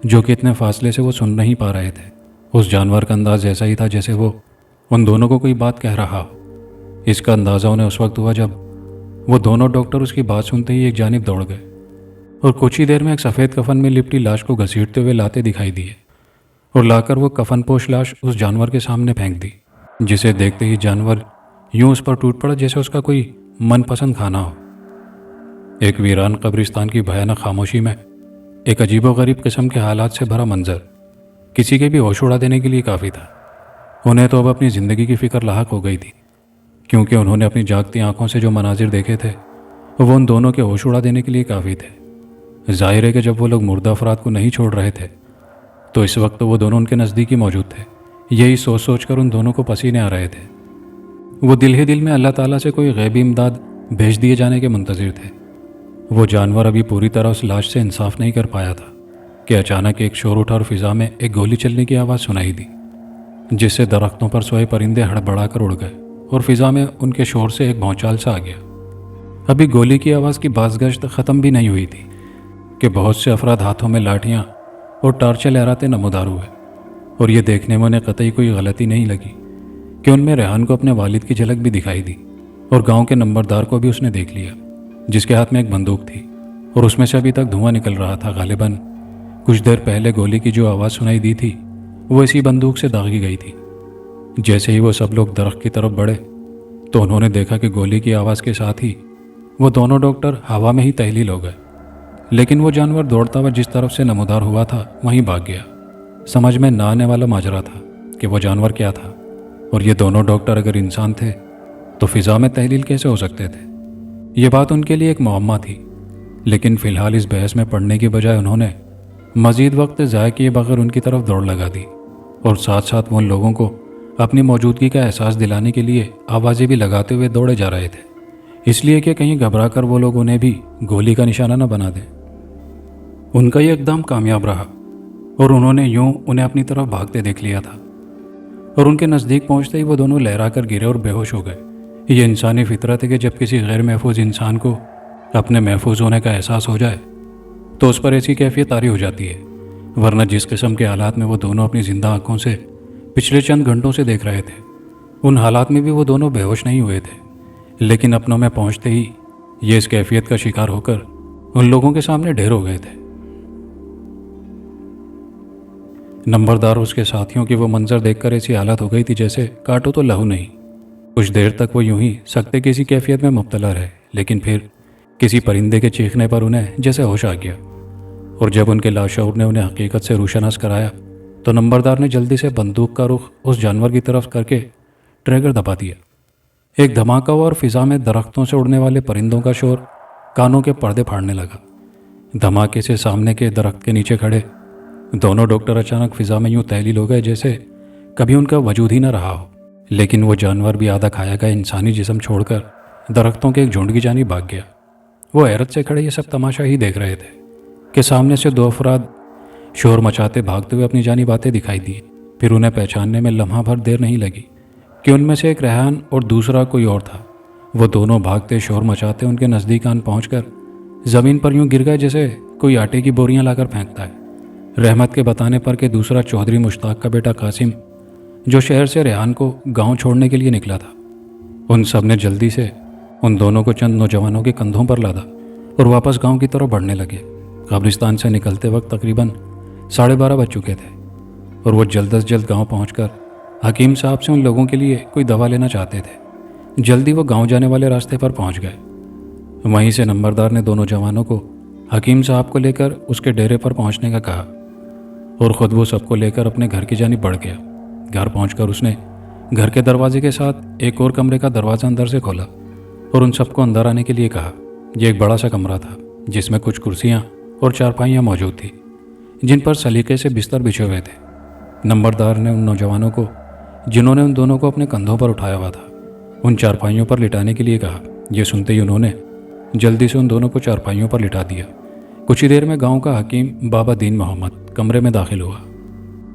جو کہ اتنے فاصلے سے وہ سن نہیں پا رہے تھے۔ اس جانور کا انداز ایسا ہی تھا جیسے وہ ان دونوں کو کوئی بات کہہ رہا ہو۔ اس کا اندازہ انہیں اس وقت ہوا جب وہ دونوں ڈاکٹر اس کی بات سنتے ہی ایک جانب دوڑ گئے، اور کچھ ہی دیر میں ایک سفید کفن میں لپٹی لاش کو گھسیٹتے ہوئے لاتے دکھائی دیے، اور لا کر وہ کفن پوش لاش اس جانور کے سامنے پھینک دی، جسے دیکھتے ہی جانور یوں اس پر ٹوٹ پڑا جیسے اس کا کوئی من پسند کھانا ہو۔ ایک ویران قبرستان کی بھیانک خاموشی میں ایک عجیب و غریب قسم کے حالات سے بھرا منظر کسی کے بھی ہوش اڑا دینے کے لیے کافی تھا۔ انہیں تو اب اپنی زندگی کی فکر لاحق ہو گئی تھی، کیونکہ انہوں نے اپنی جاگتی آنکھوں سے جو مناظر دیکھے تھے وہ ان دونوں کے ہوش اڑا دینے کے لیے کافی تھے۔ ظاہر ہے کہ جب وہ لوگ مردہ افراد کو نہیں چھوڑ رہے تھے تو اس وقت تو وہ دونوں ان کے نزدیک ہی موجود تھے۔ یہی سوچ سوچ کر ان دونوں کو پسینے آ رہے تھے۔ وہ دل ہی دل میں اللہ تعالیٰ سے کوئی غیبی امداد بھیج دیے جانے کے منتظر تھے۔ وہ جانور ابھی پوری طرح اس لاش سے انصاف نہیں کر پایا تھا کہ اچانک ایک شور اٹھا اور فضا میں ایک گولی چلنے کی آواز سنائی دی، جس سے درختوں پر سوئے پرندے ہڑبڑا کر اڑ گئے، اور فضا میں ان کے شور سے ایک بھونچال سا آ گیا۔ ابھی گولی کی آواز کی بازگشت ختم بھی نہیں ہوئی تھی کہ بہت سے افراد ہاتھوں میں لاٹھیاں اور ٹارچیں لہراتے نمودار ہوئے، اور یہ دیکھنے میں انہیں قطعی کوئی غلطی نہیں لگی کہ ان میں ریحان کو اپنے والد کی جھلک بھی دکھائی دی، اور گاؤں کے نمبردار کو بھی اس نے دیکھ لیا، جس کے ہاتھ میں ایک بندوق تھی، اور اس میں سے ابھی تک دھواں نکل رہا تھا۔ غالباً کچھ دیر پہلے گولی کی جو آواز سنائی دی تھی وہ اسی بندوق سے داغی گئی تھی۔ جیسے ہی وہ سب لوگ درخت کی طرف بڑھے تو انہوں نے دیکھا کہ گولی کی آواز کے ساتھ ہی وہ دونوں ڈاکٹر ہوا میں ہی تحلیل ہو گئے، لیکن وہ جانور دوڑتا ہوا جس طرف سے نمودار ہوا تھا وہیں بھاگ گیا۔ سمجھ میں نہ آنے والا ماجرا تھا کہ وہ جانور کیا تھا، اور یہ دونوں ڈاکٹر اگر انسان تھے تو فضا میں تحلیل کیسے ہو سکتے تھے؟ یہ بات ان کے لیے ایک معمہ تھی، لیکن فی الحال اس بحث میں پڑنے کی بجائے انہوں نے مزید وقت ضائع کیے بغیر ان کی طرف دوڑ لگا دی، اور ساتھ ساتھ وہ ان لوگوں کو اپنی موجودگی کا احساس دلانے کے لیے آوازیں بھی لگاتے ہوئے دوڑے جا رہے تھے، اس لیے کہ کہیں گھبرا کر وہ لوگ انہیں بھی گولی کا نشانہ نہ بنا دیں۔ ان کا یہ اقدام کامیاب رہا اور انہوں نے یوں انہیں اپنی طرف بھاگتے دیکھ لیا تھا، اور ان کے نزدیک پہنچتے ہی وہ دونوں لہرا کر گرے اور بے ہوش ہو گئے۔ یہ انسانی فطرت ہے کہ جب کسی غیر محفوظ انسان کو اپنے محفوظ ہونے کا احساس ہو جائے تو اس پر ایسی کیفیت طاری ہو جاتی ہے، ورنہ جس قسم کے حالات میں وہ دونوں اپنی زندہ آنکھوں سے پچھلے چند گھنٹوں سے دیکھ رہے تھے، ان حالات میں بھی وہ دونوں بے ہوش نہیں ہوئے تھے، لیکن اپنوں میں پہنچتے ہی یہ اس کیفیت کا شکار ہو کر ان لوگوں کے سامنے ڈھیر ہو گئے تھے۔ نمبردار اس کے ساتھیوں کی وہ منظر دیکھ کر ایسی حالت ہو گئی تھی جیسے کاٹو تو لہو نہیں۔ کچھ دیر تک وہ یوں ہی سکتے کسی کیفیت میں مبتلا رہے، لیکن پھر کسی پرندے کے چیخنے پر انہیں جیسے ہوش آ گیا، اور جب ان کے لاشعور نے انہیں حقیقت سے روشناس کرایا تو نمبردار نے جلدی سے بندوق کا رخ اس جانور کی طرف کر کے ٹریگر دبا دیا۔ ایک دھماکہ ہوا اور فضا میں درختوں سے اڑنے والے پرندوں کا شور کانوں کے پردے پھاڑنے لگا۔ دھماکے سے سامنے کے درخت کے نیچے کھڑے دونوں ڈاکٹر اچانک فضا میں یوں تحلیل ہو گئے جیسے کبھی ان کا وجود ہی نہ رہا ہو، لیکن وہ جانور بھی آدھا کھایا گیا انسانی جسم چھوڑ کر درختوں کے ایک جھنڈ کی جانب بھاگ گیا۔ وہ حیرت سے کھڑے یہ سب تماشا ہی دیکھ رہے تھے کہ سامنے سے دو افراد شور مچاتے بھاگتے ہوئے اپنی جانب آتے دکھائی دیے۔ پھر انہیں پہچاننے میں لمحہ بھر دیر نہیں لگی کہ ان میں سے ایک ریحان اور دوسرا کوئی اور تھا۔ وہ دونوں بھاگتے شور مچاتے ان کے نزدیک آن پہنچ کر زمین پر یوں گر گئے جیسے کوئی آٹے کی بوریاں لا کر پھینکتا ہے۔ رحمت کے بتانے پر کہ دوسرا چودھری مشتاق کا بیٹا قاسم جو شہر سے ریحان کو گاؤں چھوڑنے کے لیے نکلا تھا، ان سب نے جلدی سے ان دونوں کو چند نوجوانوں کے کندھوں پر لادا اور واپس گاؤں کی طرف بڑھنے لگے۔ قبرستان سے نکلتے وقت تقریباً 12:30 بج چکے تھے، اور وہ جلد از جلد گاؤں پہنچ کر حکیم صاحب سے ان لوگوں کے لیے کوئی دوا لینا چاہتے تھے۔ جلدی وہ گاؤں جانے والے راستے پر پہنچ گئے۔ وہیں سے نمبردار نے دونوں جوانوں کو حکیم صاحب کو لے کر اس کے ڈیرے پر پہنچنے کا کہا، اور خود وہ سب کو لے کر اپنے گھر کی جانب بڑھ گیا۔ گھر پہنچ کر اس نے گھر کے دروازے کے ساتھ ایک اور کمرے کا دروازہ اندر سے کھولا اور ان سب کو اندر آنے کے لیے کہا۔ یہ ایک بڑا سا کمرہ تھا جس میں کچھ کرسیاں اور چارپائیاں موجود تھیں جن پر سلیقے سے بستر بچھے ہوئے تھے۔ نمبردار نے ان نوجوانوں کو جنہوں نے ان دونوں کو اپنے کندھوں پر اٹھایا ہوا تھا ان چارپائیوں پر لٹانے کے لیے کہا۔ یہ سنتے ہی انہوں نے جلدی سے ان دونوں کو چارپائیوں پر لٹا دیا۔ کچھ ہی دیر میں گاؤں کا حکیم بابا دین محمد کمرے میں داخل ہوا،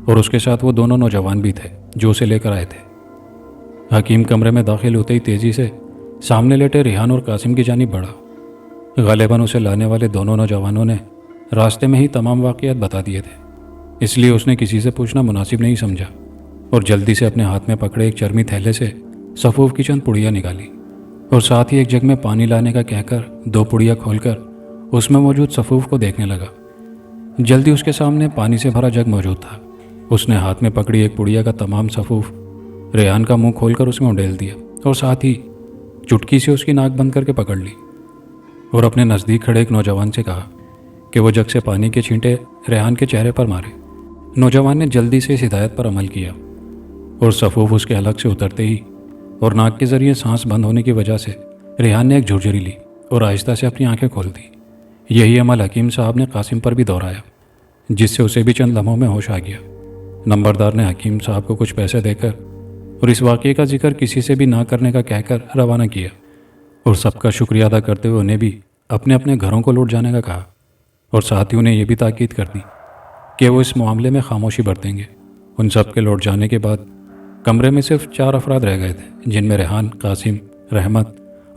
اور اس کے ساتھ وہ دونوں نوجوان بھی تھے جو اسے لے کر آئے تھے۔ حکیم کمرے میں داخل ہوتے ہی تیزی سے سامنے لیٹے ریحان اور قاسم کی جانب بڑھا۔ غالباً اسے لانے والے دونوں نوجوانوں نے راستے میں ہی تمام واقعات بتا دیے تھے، اس لیے اس نے کسی سے پوچھنا مناسب نہیں سمجھا، اور جلدی سے اپنے ہاتھ میں پکڑے ایک چرمی تھیلے سے صفوف کی چند پڑیاں نکالی، اور ساتھ ہی ایک جگ میں پانی لانے کا کہہ کر 2 پڑیاں کھول کر اس میں موجود صفوف کو دیکھنے لگا۔ جلدی اس کے سامنے پانی سے بھرا جگ موجود تھا۔ اس نے ہاتھ میں پکڑی ایک پڑیا کا تمام صفوف ریحان کا منہ کھول کر اس میں اڈیل دیا، اور ساتھ ہی چٹکی سے اس کی ناک بند کر کے پکڑ لی، اور اپنے نزدیک کھڑے ایک نوجوان سے کہا کہ وہ جگ سے پانی کے چھینٹے ریحان کے چہرے پر مارے۔ نوجوان نے جلدی سے اس ہدایت پر عمل کیا، اور صفوف اس کے حلق سے اترتے ہی اور ناک کے ذریعے سانس بند ہونے کی وجہ سے ریحان نے ایک جھرجھری لی اور آہستہ سے اپنی آنکھیں کھول دی۔ یہی عمل حکیم صاحب نے قاسم پر بھی دہرایا، جس سے اسے بھی چند لمحوں میں ہوش آ گیا۔ نمبردار نے حکیم صاحب کو کچھ پیسے دے کر اور اس واقعے کا ذکر کسی سے بھی نہ کرنے کا کہہ کر روانہ کیا، اور سب کا شکریہ ادا کرتے ہوئے انہیں بھی اپنے اپنے گھروں کو لوٹ جانے کا کہا، اور ساتھ ہی انہیں یہ بھی تاکید کر دی کہ وہ اس معاملے میں خاموشی برتیں گے۔ ان سب کے لوٹ جانے کے بعد کمرے میں صرف 4 افراد رہ گئے تھے، جن میں ریحان، قاسم، رحمت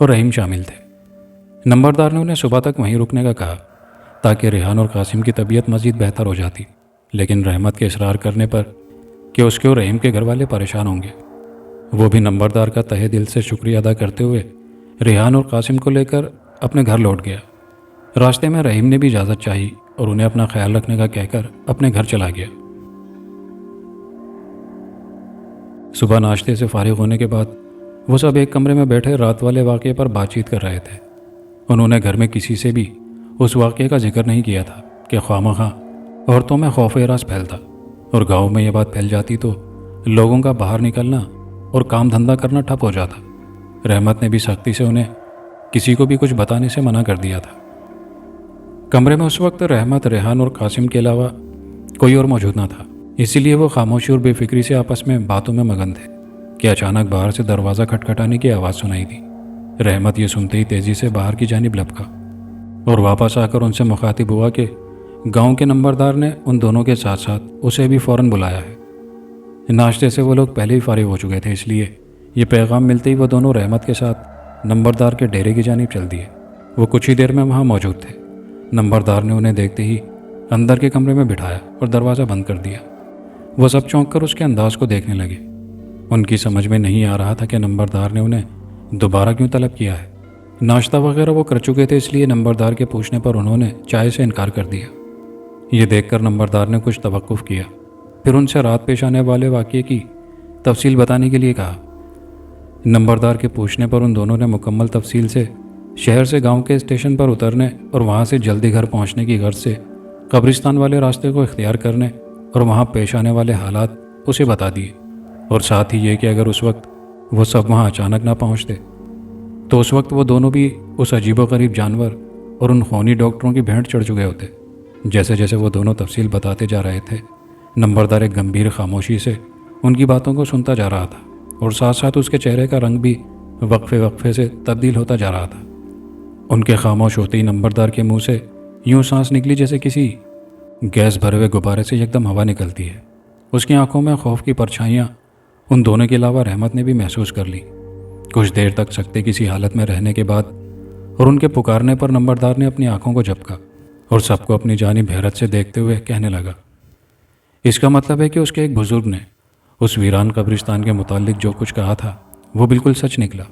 اور رحیم شامل تھے۔ نمبردار نے انہیں صبح تک وہیں رکنے کا کہا تاکہ ریحان اور قاسم کی طبیعت مزید بہتر ہو جاتی، لیکن رحمت کے اصرار کرنے پر کہ اس کے اور رحیم کے گھر والے پریشان ہوں گے، وہ بھی نمبردار کا تہہ دل سے شکریہ ادا کرتے ہوئے ریحان اور قاسم کو لے کر اپنے گھر لوٹ گیا۔ راستے میں رحیم نے بھی اجازت چاہی اور انہیں اپنا خیال رکھنے کا کہہ کر اپنے گھر چلا گیا۔ صبح ناشتے سے فارغ ہونے کے بعد وہ سب ایک کمرے میں بیٹھے رات والے واقعے پر بات چیت کر رہے تھے۔ انہوں نے گھر میں کسی سے بھی اس واقعے کا ذکر نہیں کیا تھا کہ خواہ عورتوں میں خوف ہراس پھیلتا، اور گاؤں میں یہ بات پھیل جاتی تو لوگوں کا باہر نکلنا اور کام دھندہ کرنا ٹھپ ہو جاتا۔ رحمت نے بھی سختی سے انہیں کسی کو بھی کچھ بتانے سے منع کر دیا تھا۔ کمرے میں اس وقت رحمت، ریحان اور قاسم کے علاوہ کوئی اور موجود نہ تھا۔ اسی لیے وہ خاموشی اور بے فکری سے آپس میں باتوں میں مگن تھے کہ اچانک باہر سے دروازہ کھٹکھٹانے کی آواز سنائی دی۔ رحمت یہ سنتے ہی تیزی سے باہر کی جانب لپکا اور واپس آ کر ان سے مخاطب ہوا کہ گاؤں کے نمبردار نے ان دونوں کے ساتھ ساتھ اسے بھی فوراً بلایا ہے۔ ناشتے سے وہ لوگ پہلے ہی فارغ ہو چکے تھے، اس لیے یہ پیغام ملتے ہی وہ دونوں رحمت کے ساتھ نمبردار کے ڈیرے کی جانب چل دیے۔ وہ کچھ ہی دیر میں وہاں موجود تھے۔ نمبردار نے انہیں دیکھتے ہی اندر کے کمرے میں بٹھایا اور دروازہ بند کر دیا۔ وہ سب چونک کر اس کے انداز کو دیکھنے لگے۔ ان کی سمجھ میں نہیں آ رہا تھا کہ نمبردار نے انہیں دوبارہ کیوں طلب کیا ہے۔ ناشتہ وغیرہ وہ کر چکے تھے، اس لیے نمبردار کے پوچھنے پر انہوں نے چائے سے انکار کر دیا۔ یہ دیکھ کر نمبردار نے کچھ توقف کیا، پھر ان سے رات پیش آنے والے واقعے کی تفصیل بتانے کے لیے کہا۔ نمبردار کے پوچھنے پر ان دونوں نے مکمل تفصیل سے شہر سے گاؤں کے اسٹیشن پر اترنے اور وہاں سے جلدی گھر پہنچنے کی غرض سے قبرستان والے راستے کو اختیار کرنے اور وہاں پیش آنے والے حالات اسے بتا دیے، اور ساتھ ہی یہ کہ اگر اس وقت وہ سب وہاں اچانک نہ پہنچتے تو اس وقت وہ دونوں بھی اس عجیب و غریب جانور اور ان خونی ڈاکٹروں کی بھینٹ چڑھ چکے ہوتے۔ جیسے جیسے وہ دونوں تفصیل بتاتے جا رہے تھے، نمبردار ایک گمبھیر خاموشی سے ان کی باتوں کو سنتا جا رہا تھا، اور ساتھ ساتھ اس کے چہرے کا رنگ بھی وقفے وقفے سے تبدیل ہوتا جا رہا تھا۔ ان کے خاموش ہوتے ہی نمبردار کے منہ سے یوں سانس نکلی جیسے کسی گیس بھرے ہوئے غبارے سے یکدم ہوا نکلتی ہے۔ اس کی آنکھوں میں خوف کی پرچھائیاں ان دونوں کے علاوہ رحمت نے بھی محسوس کر لی۔ کچھ دیر تک سکتے کسی حالت میں رہنے کے بعد اور ان کے پکارنے پر نمبردار نے اپنی آنکھوں کو جھپکا اور سب کو اپنی جانب حیرت سے دیکھتے ہوئے کہنے لگا، اس کا مطلب ہے کہ اس کے ایک بزرگ نے اس ویران قبرستان کے متعلق جو کچھ کہا تھا وہ بالکل سچ نکلا۔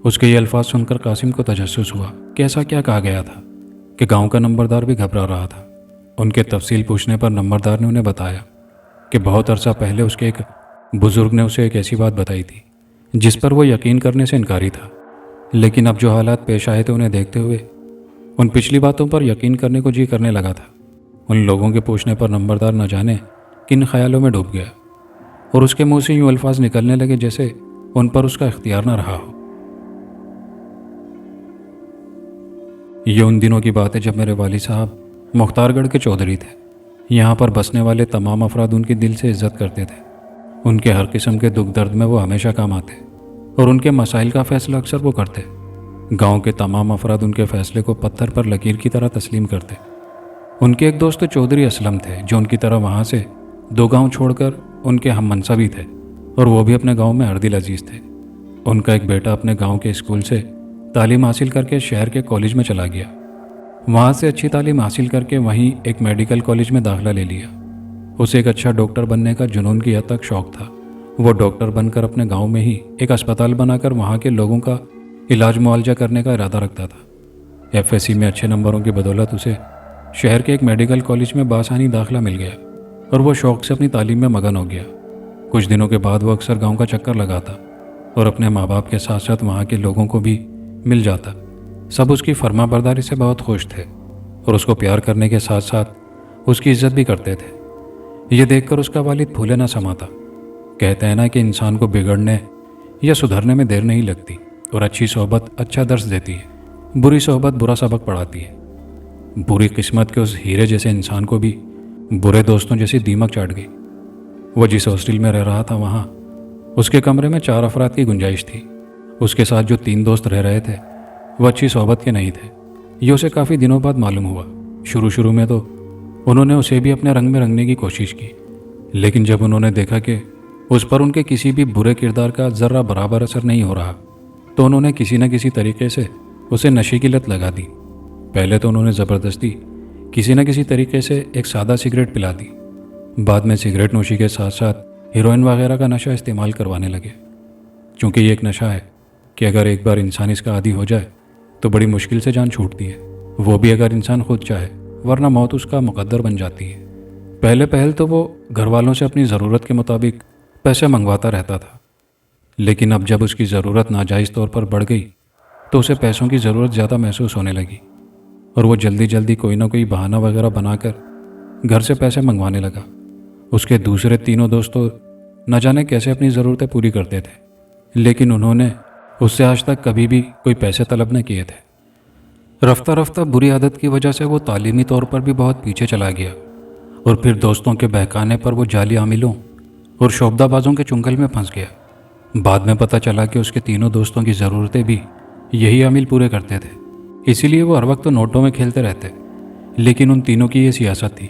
اس کے یہ الفاظ سن کر قاسم کو تجسس ہوا کہ ایسا کیا کہا گیا تھا کہ گاؤں کا نمبردار بھی گھبرا رہا تھا۔ ان کے تفصیل پوچھنے پر نمبردار نے انہیں بتایا کہ بہت عرصہ پہلے اس کے ایک بزرگ نے اسے ایک ایسی بات بتائی تھی جس پر وہ یقین کرنے سے انکاری تھا، لیکن اب جو حالات پیش آئے تھے انہیں دیکھتے ہوئے ان پچھلی باتوں پر یقین کرنے کو جی کرنے لگا تھا۔ ان لوگوں کے پوچھنے پر نمبردار نہ جانے کن خیالوں میں ڈوب گیا، اور اس کے منہ سے یوں الفاظ نکلنے لگے جیسے ان پر اس کا اختیار نہ رہا ہو۔ یہ ان دنوں کی بات ہے جب میرے والد صاحب مختار گڑھ کے چودھری تھے۔ یہاں پر بسنے والے تمام افراد ان کی دل سے عزت کرتے تھے۔ ان کے ہر قسم کے دکھ درد میں وہ ہمیشہ کام آتے اور ان کے مسائل کا فیصلہ اکثر وہ کرتے۔ گاؤں کے تمام افراد ان کے فیصلے کو پتھر پر لکیر کی طرح تسلیم کرتے۔ ان کے ایک دوست چودھری اسلم تھے جو ان کی طرح وہاں سے 2 گاؤں چھوڑ کر ان کے ہم منصبی تھے، اور وہ بھی اپنے گاؤں میں ہردل عزیز تھے۔ ان کا ایک بیٹا اپنے گاؤں کے اسکول سے تعلیم حاصل کر کے شہر کے کالج میں چلا گیا۔ وہاں سے اچھی تعلیم حاصل کر کے وہیں ایک میڈیکل کالج میں داخلہ لے لیا۔ اسے ایک اچھا ڈاکٹر بننے کا جنون کی حد تک شوق تھا۔ وہ ڈاکٹر بن کر اپنے گاؤں میں ہی ایک اسپتال بنا کر وہاں کے لوگوں کا علاج معالجہ کرنے کا ارادہ رکھتا تھا۔ FSC میں اچھے نمبروں کی بدولت اسے شہر کے ایک میڈیکل کالج میں بآسانی داخلہ مل گیا، اور وہ شوق سے اپنی تعلیم میں مگن ہو گیا۔ کچھ دنوں کے بعد وہ اکثر گاؤں کا چکر لگاتا اور اپنے ماں باپ کے ساتھ ساتھ وہاں کے لوگوں کو بھی مل جاتا۔ سب اس کی فرما برداری سے بہت خوش تھے اور اس کو پیار کرنے کے ساتھ ساتھ اس کی عزت بھی کرتے تھے۔ یہ دیکھ کر اس کا والد پھولے نہ سماتا۔ کہتے ہیں نا کہ انسان کو بگڑنے یا سدھرنے میں دیر نہیں لگتی، اور اچھی صحبت اچھا درس دیتی ہے، بری صحبت برا سبق پڑھاتی ہے۔ بری قسمت کے اس ہیرے جیسے انسان کو بھی برے دوستوں جیسی دیمک چاٹ گئی۔ وہ جس ہاسٹل میں رہ رہا تھا وہاں اس کے کمرے میں 4 افراد کی گنجائش تھی۔ اس کے ساتھ جو 3 دوست رہ رہے تھے وہ اچھی صحبت کے نہیں تھے۔ یہ اسے کافی دنوں بعد معلوم ہوا۔ شروع میں تو انہوں نے اسے بھی اپنے رنگ میں رنگنے کی کوشش کی، لیکن جب انہوں نے دیکھا کہ اس پر ان کے کسی بھی برے کردار کا ذرہ برابر اثر نہیں ہو رہا تو انہوں نے کسی نہ کسی طریقے سے اسے نشے کی لت لگا دی۔ پہلے تو انہوں نے زبردستی کسی نہ کسی طریقے سے ایک سادہ سگریٹ پلا دی، بعد میں سگریٹ نوشی کے ساتھ ساتھ ہیروئن وغیرہ کا نشہ استعمال کروانے لگے۔ چونکہ یہ ایک نشہ ہے کہ اگر ایک بار انسان اس کا عادی ہو جائے تو بڑی مشکل سے جان چھوٹتی ہے، وہ بھی اگر انسان خود چاہے، ورنہ موت اس کا مقدر بن جاتی ہے۔ پہل تو وہ گھر والوں سے اپنی ضرورت کے مطابق پیسے منگواتا رہتا تھا، لیکن اب جب اس کی ضرورت ناجائز طور پر بڑھ گئی تو اسے پیسوں کی ضرورت زیادہ محسوس ہونے لگی، اور وہ جلدی کوئی نہ کوئی بہانہ وغیرہ بنا کر گھر سے پیسے منگوانے لگا۔ اس کے دوسرے 3 دوست تو نہ جانے کیسے اپنی ضرورتیں پوری کرتے تھے، لیکن انہوں نے اس سے آج تک کبھی بھی کوئی پیسے طلب نہ کیے تھے۔ رفتہ بری عادت کی وجہ سے وہ تعلیمی طور پر بھی بہت پیچھے چلا گیا۔ اور پھر دوستوں کے بہکانے پر وہ جعلی عاملوں اور شعبدہ بازوں کے چنگل میں پھنس گیا۔ بعد میں پتہ چلا کہ اس کے تینوں دوستوں کی ضرورتیں بھی یہی عامل پورے کرتے تھے، اسی لیے وہ ہر وقت نوٹوں میں کھیلتے رہتے۔ لیکن ان تینوں کی یہ سیاست تھی،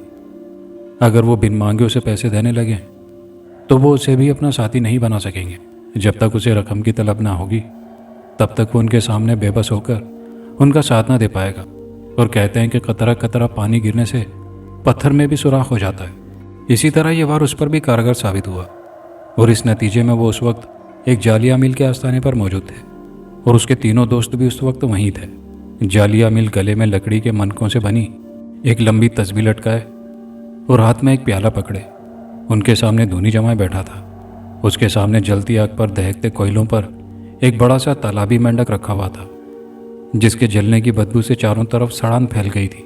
اگر وہ بن مانگے اسے پیسے دینے لگیں تو وہ اسے بھی اپنا ساتھی نہیں بنا سکیں گے۔ جب تک اسے رقم کی طلب نہ ہوگی تب تک وہ ان کے سامنے بے بس ہو کر ان کا ساتھ نہ دے پائے گا۔ اور کہتے ہیں کہ قطرہ قطرہ پانی گرنے سے پتھر میں بھی سوراخ ہو جاتا ہے۔ اسی طرح یہ وار اس پر بھی کارگر ثابت ہوا، اور اس نتیجے میں وہ اس وقت ایک جعلی عامل کے آستانے پر موجود تھے، اور اس کے تینوں دوست بھی اس وقت وہیں تھے۔ جعلی عامل گلے میں لکڑی کے منکوں سے بنی ایک لمبی تسبیح لٹکائے اور ہاتھ میں ایک پیالہ پکڑے ان کے سامنے دھونی جمائے بیٹھا تھا۔ اس کے سامنے جلتی آگ پر دہکتے کوئلوں پر ایک بڑا سا تالابی مینڈک رکھا ہوا تھا، جس کے جلنے کی بدبو سے چاروں طرف سڑان پھیل گئی تھی،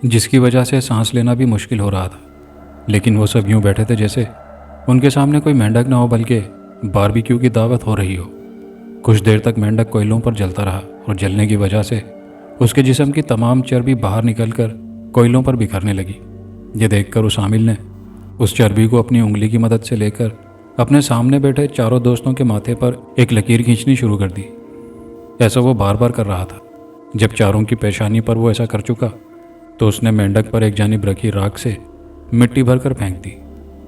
جس کی وجہ سے سانس لینا بھی مشکل ہو رہا تھا۔ لیکن وہ سب یوں بیٹھے تھے جیسے ان کے سامنے کوئی مینڈک نہ ہو بلکہ باربیکیو کی دعوت ہو رہی ہو۔ کچھ دیر تک مینڈک کوئلوں پر جلتا رہا، اور جلنے کی وجہ سے اس کے جسم کی تمام چربی باہر نکل کر کوئلوں پر بکھرنے لگی۔ یہ دیکھ کر اس عامل نے اس چربی کو اپنی انگلی کی مدد سے لے کر اپنے سامنے بیٹھے چاروں دوستوں کے ماتھے پر ایک لکیر کھینچنی شروع کر دی۔ ایسا وہ بار بار کر رہا تھا۔ جب چاروں کی پیشانی پر وہ ایسا کر چکا تو اس نے مینڈک پر ایک جانب رکھی راکھ سے مٹی بھر کر پھینک دی۔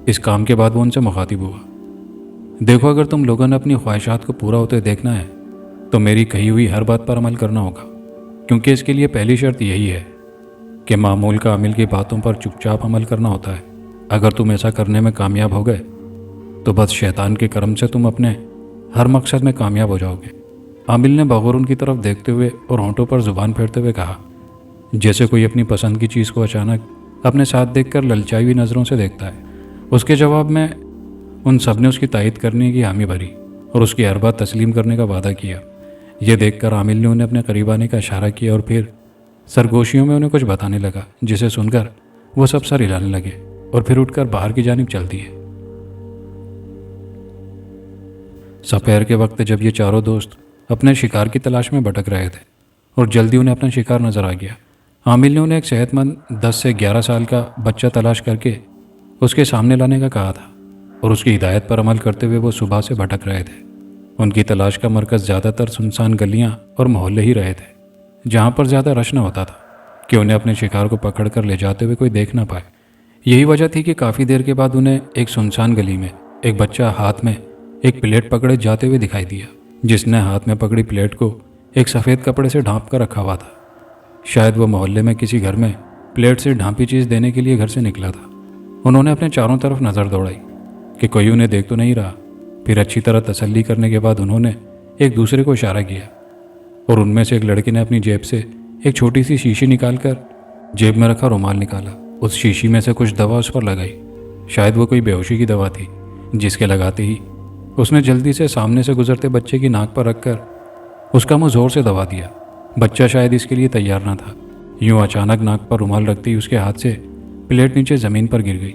اس کام کے بعد وہ ان سے مخاطب ہوا، دیکھو اگر تم لوگوں نے اپنی خواہشات کو پورا ہوتے دیکھنا ہے تو میری کہی ہوئی ہر بات پر عمل کرنا ہوگا، کیونکہ اس کے لیے پہلی شرط یہی ہے کہ معمول کا عامل کی باتوں پر چپ چاپ عمل کرنا ہوتا ہے۔ اگر تم ایسا کرنے میں کامیاب ہو گئے تو بس شیطان کے کرم سے تم اپنے ہر مقصد میں کامیاب ہو جاؤ گے۔ عامل نے باغور ان کی طرف دیکھتے ہوئے اور ہونٹوں پر زبان پھیرتے ہوئے کہا، جیسے کوئی اپنی پسند کی چیز کو اچانک اپنے ساتھ دیکھ کر للچائی ہوئی نظروں سے دیکھتا ہے۔ اس کے جواب میں ان سب نے اس کی تائید کرنے کی حامی بھری اور اس کی ہر بات تسلیم کرنے کا وعدہ کیا۔ یہ دیکھ کر عامل نے انہیں اپنے قریب آنے کا اشارہ کیا اور پھر سرگوشیوں میں انہیں کچھ بتانے لگا، جسے سن کر وہ سب سر ہلانے لگے اور پھر اٹھ کر باہر کی جانب چل دیے۔ سپہر کے وقت جب یہ چاروں دوست اپنے شکار کی تلاش میں بھٹک رہے تھے اور جلدی انہیں اپنا شکار نظر آ گیا، عامل نے انہیں ایک صحت مند 10 سے 11 سال کا بچہ تلاش کر کے اس کے سامنے لانے کا کہا تھا، اور اس کی ہدایت پر عمل کرتے ہوئے وہ صبح سے بھٹک رہے تھے۔ ان کی تلاش کا مرکز زیادہ تر سنسان گلیاں اور محلے ہی رہے تھے، جہاں پر زیادہ رش نہ ہوتا تھا کہ انہیں اپنے شکار کو پکڑ کر لے جاتے ہوئے کوئی دیکھ نہ پائے۔ یہی وجہ تھی کہ کافی دیر کے بعد انہیں ایک سنسان گلی میں ایک بچہ ہاتھ میں ایک پلیٹ پکڑے جاتے ہوئے دکھائی دیا، جس نے ہاتھ میں پکڑی پلیٹ کو ایک سفید کپڑے سے ڈھانپ کر رکھا ہوا تھا۔ شاید وہ محلے میں کسی گھر میں پلیٹ سے ڈھانپی چیز دینے کے لیے گھر سے نکلا تھا۔ انہوں نے اپنے چاروں طرف نظر دوڑائی کہ کوئی انہیں دیکھ تو نہیں رہا۔ پھر اچھی طرح تسلی کرنے کے بعد انہوں نے ایک دوسرے کو اشارہ کیا، اور ان میں سے ایک لڑکے نے اپنی جیب سے ایک چھوٹی سی شیشی نکال کر جیب میں رکھا رومال نکالا۔ اس شیشی میں سے کچھ دوا اس پر لگائی، شاید وہ کوئی بے ہوشی کی دوا تھی، جس کے لگاتے ہی اس نے جلدی سے سامنے سے گزرتے بچے کی ناک پر رکھ کر اس کا منہ زور سے دبا دیا۔ بچہ شاید اس کے لیے تیار نہ تھا۔ یوں اچانک ناک پر رومال رکھتے ہی اس کے ہاتھ سے پلیٹ نیچے زمین پر گر گئی،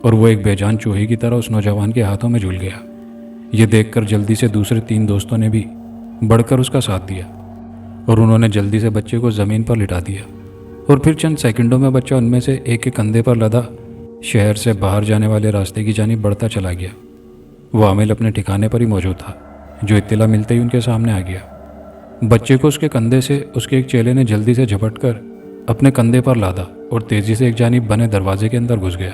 اور وہ ایک بے جان چوہے کی طرح اس نوجوان کے ہاتھوں میں جھول گیا۔ یہ دیکھ کر جلدی سے دوسرے 3 دوستوں نے بھی بڑھ کر اس کا ساتھ دیا، اور انہوں نے جلدی سے بچے کو زمین پر لٹا دیا، اور پھر چند سیکنڈوں میں بچہ ان میں سے ایک کے کندھے پر لدا شہر سے باہر جانے والے راستے کی جانب بڑھتا چلا گیا۔ وہ عامل اپنے ٹھکانے پر ہی موجود تھا، جو اطلاع ملتے ہی ان کے سامنے آ گیا۔ بچے کو اس کے کندھے سے اس کے ایک چیلے نے جلدی سے جھپٹ کر اپنے کندھے پر لادا اور تیزی سے ایک جانب بنے دروازے کے اندر گھس گیا۔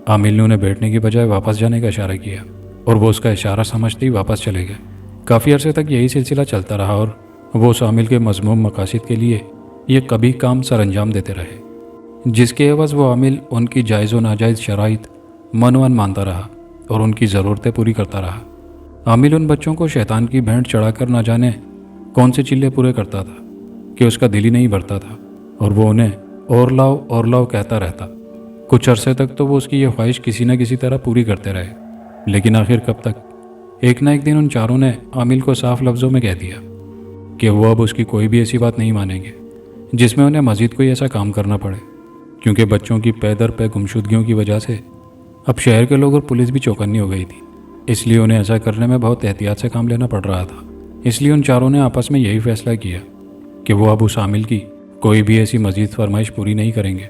عامل نے انہیں بیٹھنے کی بجائے واپس جانے کا اشارہ کیا، اور وہ اس کا اشارہ سمجھتے ہی واپس چلے گئے۔ کافی عرصے تک یہی سلسلہ چلتا رہا، اور وہ اس عامل کے مذموم مقاصد کے لیے یہ کبھی کام سر انجام دیتے رہے، جس کے عوض وہ عامل ان کی جائز و ناجائز شرائط منوان مانتا رہا اور ان کی ضرورتیں پوری کرتا رہا۔ عامل ان بچوں کو شیطان کی بھینٹ چڑھا کر نہ جانے کون سے چلے پورے کرتا تھا کہ اس کا دل ہی نہیں بھرتا تھا، اور وہ انہیں اور لاؤ کہتا رہتا۔ کچھ عرصے تک تو وہ اس کی یہ خواہش کسی نہ کسی طرح پوری کرتے رہے، لیکن آخر کب تک؟ ایک نہ ایک دن ان چاروں نے عامل کو صاف لفظوں میں کہہ دیا کہ وہ اب اس کی کوئی بھی ایسی بات نہیں مانیں گے جس میں انہیں مزید کوئی ایسا کام کرنا پڑے، کیونکہ بچوں کی پے در پے گمشدگیوں کی وجہ سے اب شہر کے لوگ اور پولیس بھی چوکنی ہو گئی تھی۔ اس لیے انہیں ایسا کرنے میں بہت احتیاط سے کام لینا پڑ رہا تھا۔ اس لیے ان چاروں نے آپس میں یہی فیصلہ کیا کہ وہ اب اس عامل کی کوئی بھی ایسی مزید فرمائش پوری نہیں کریں گے۔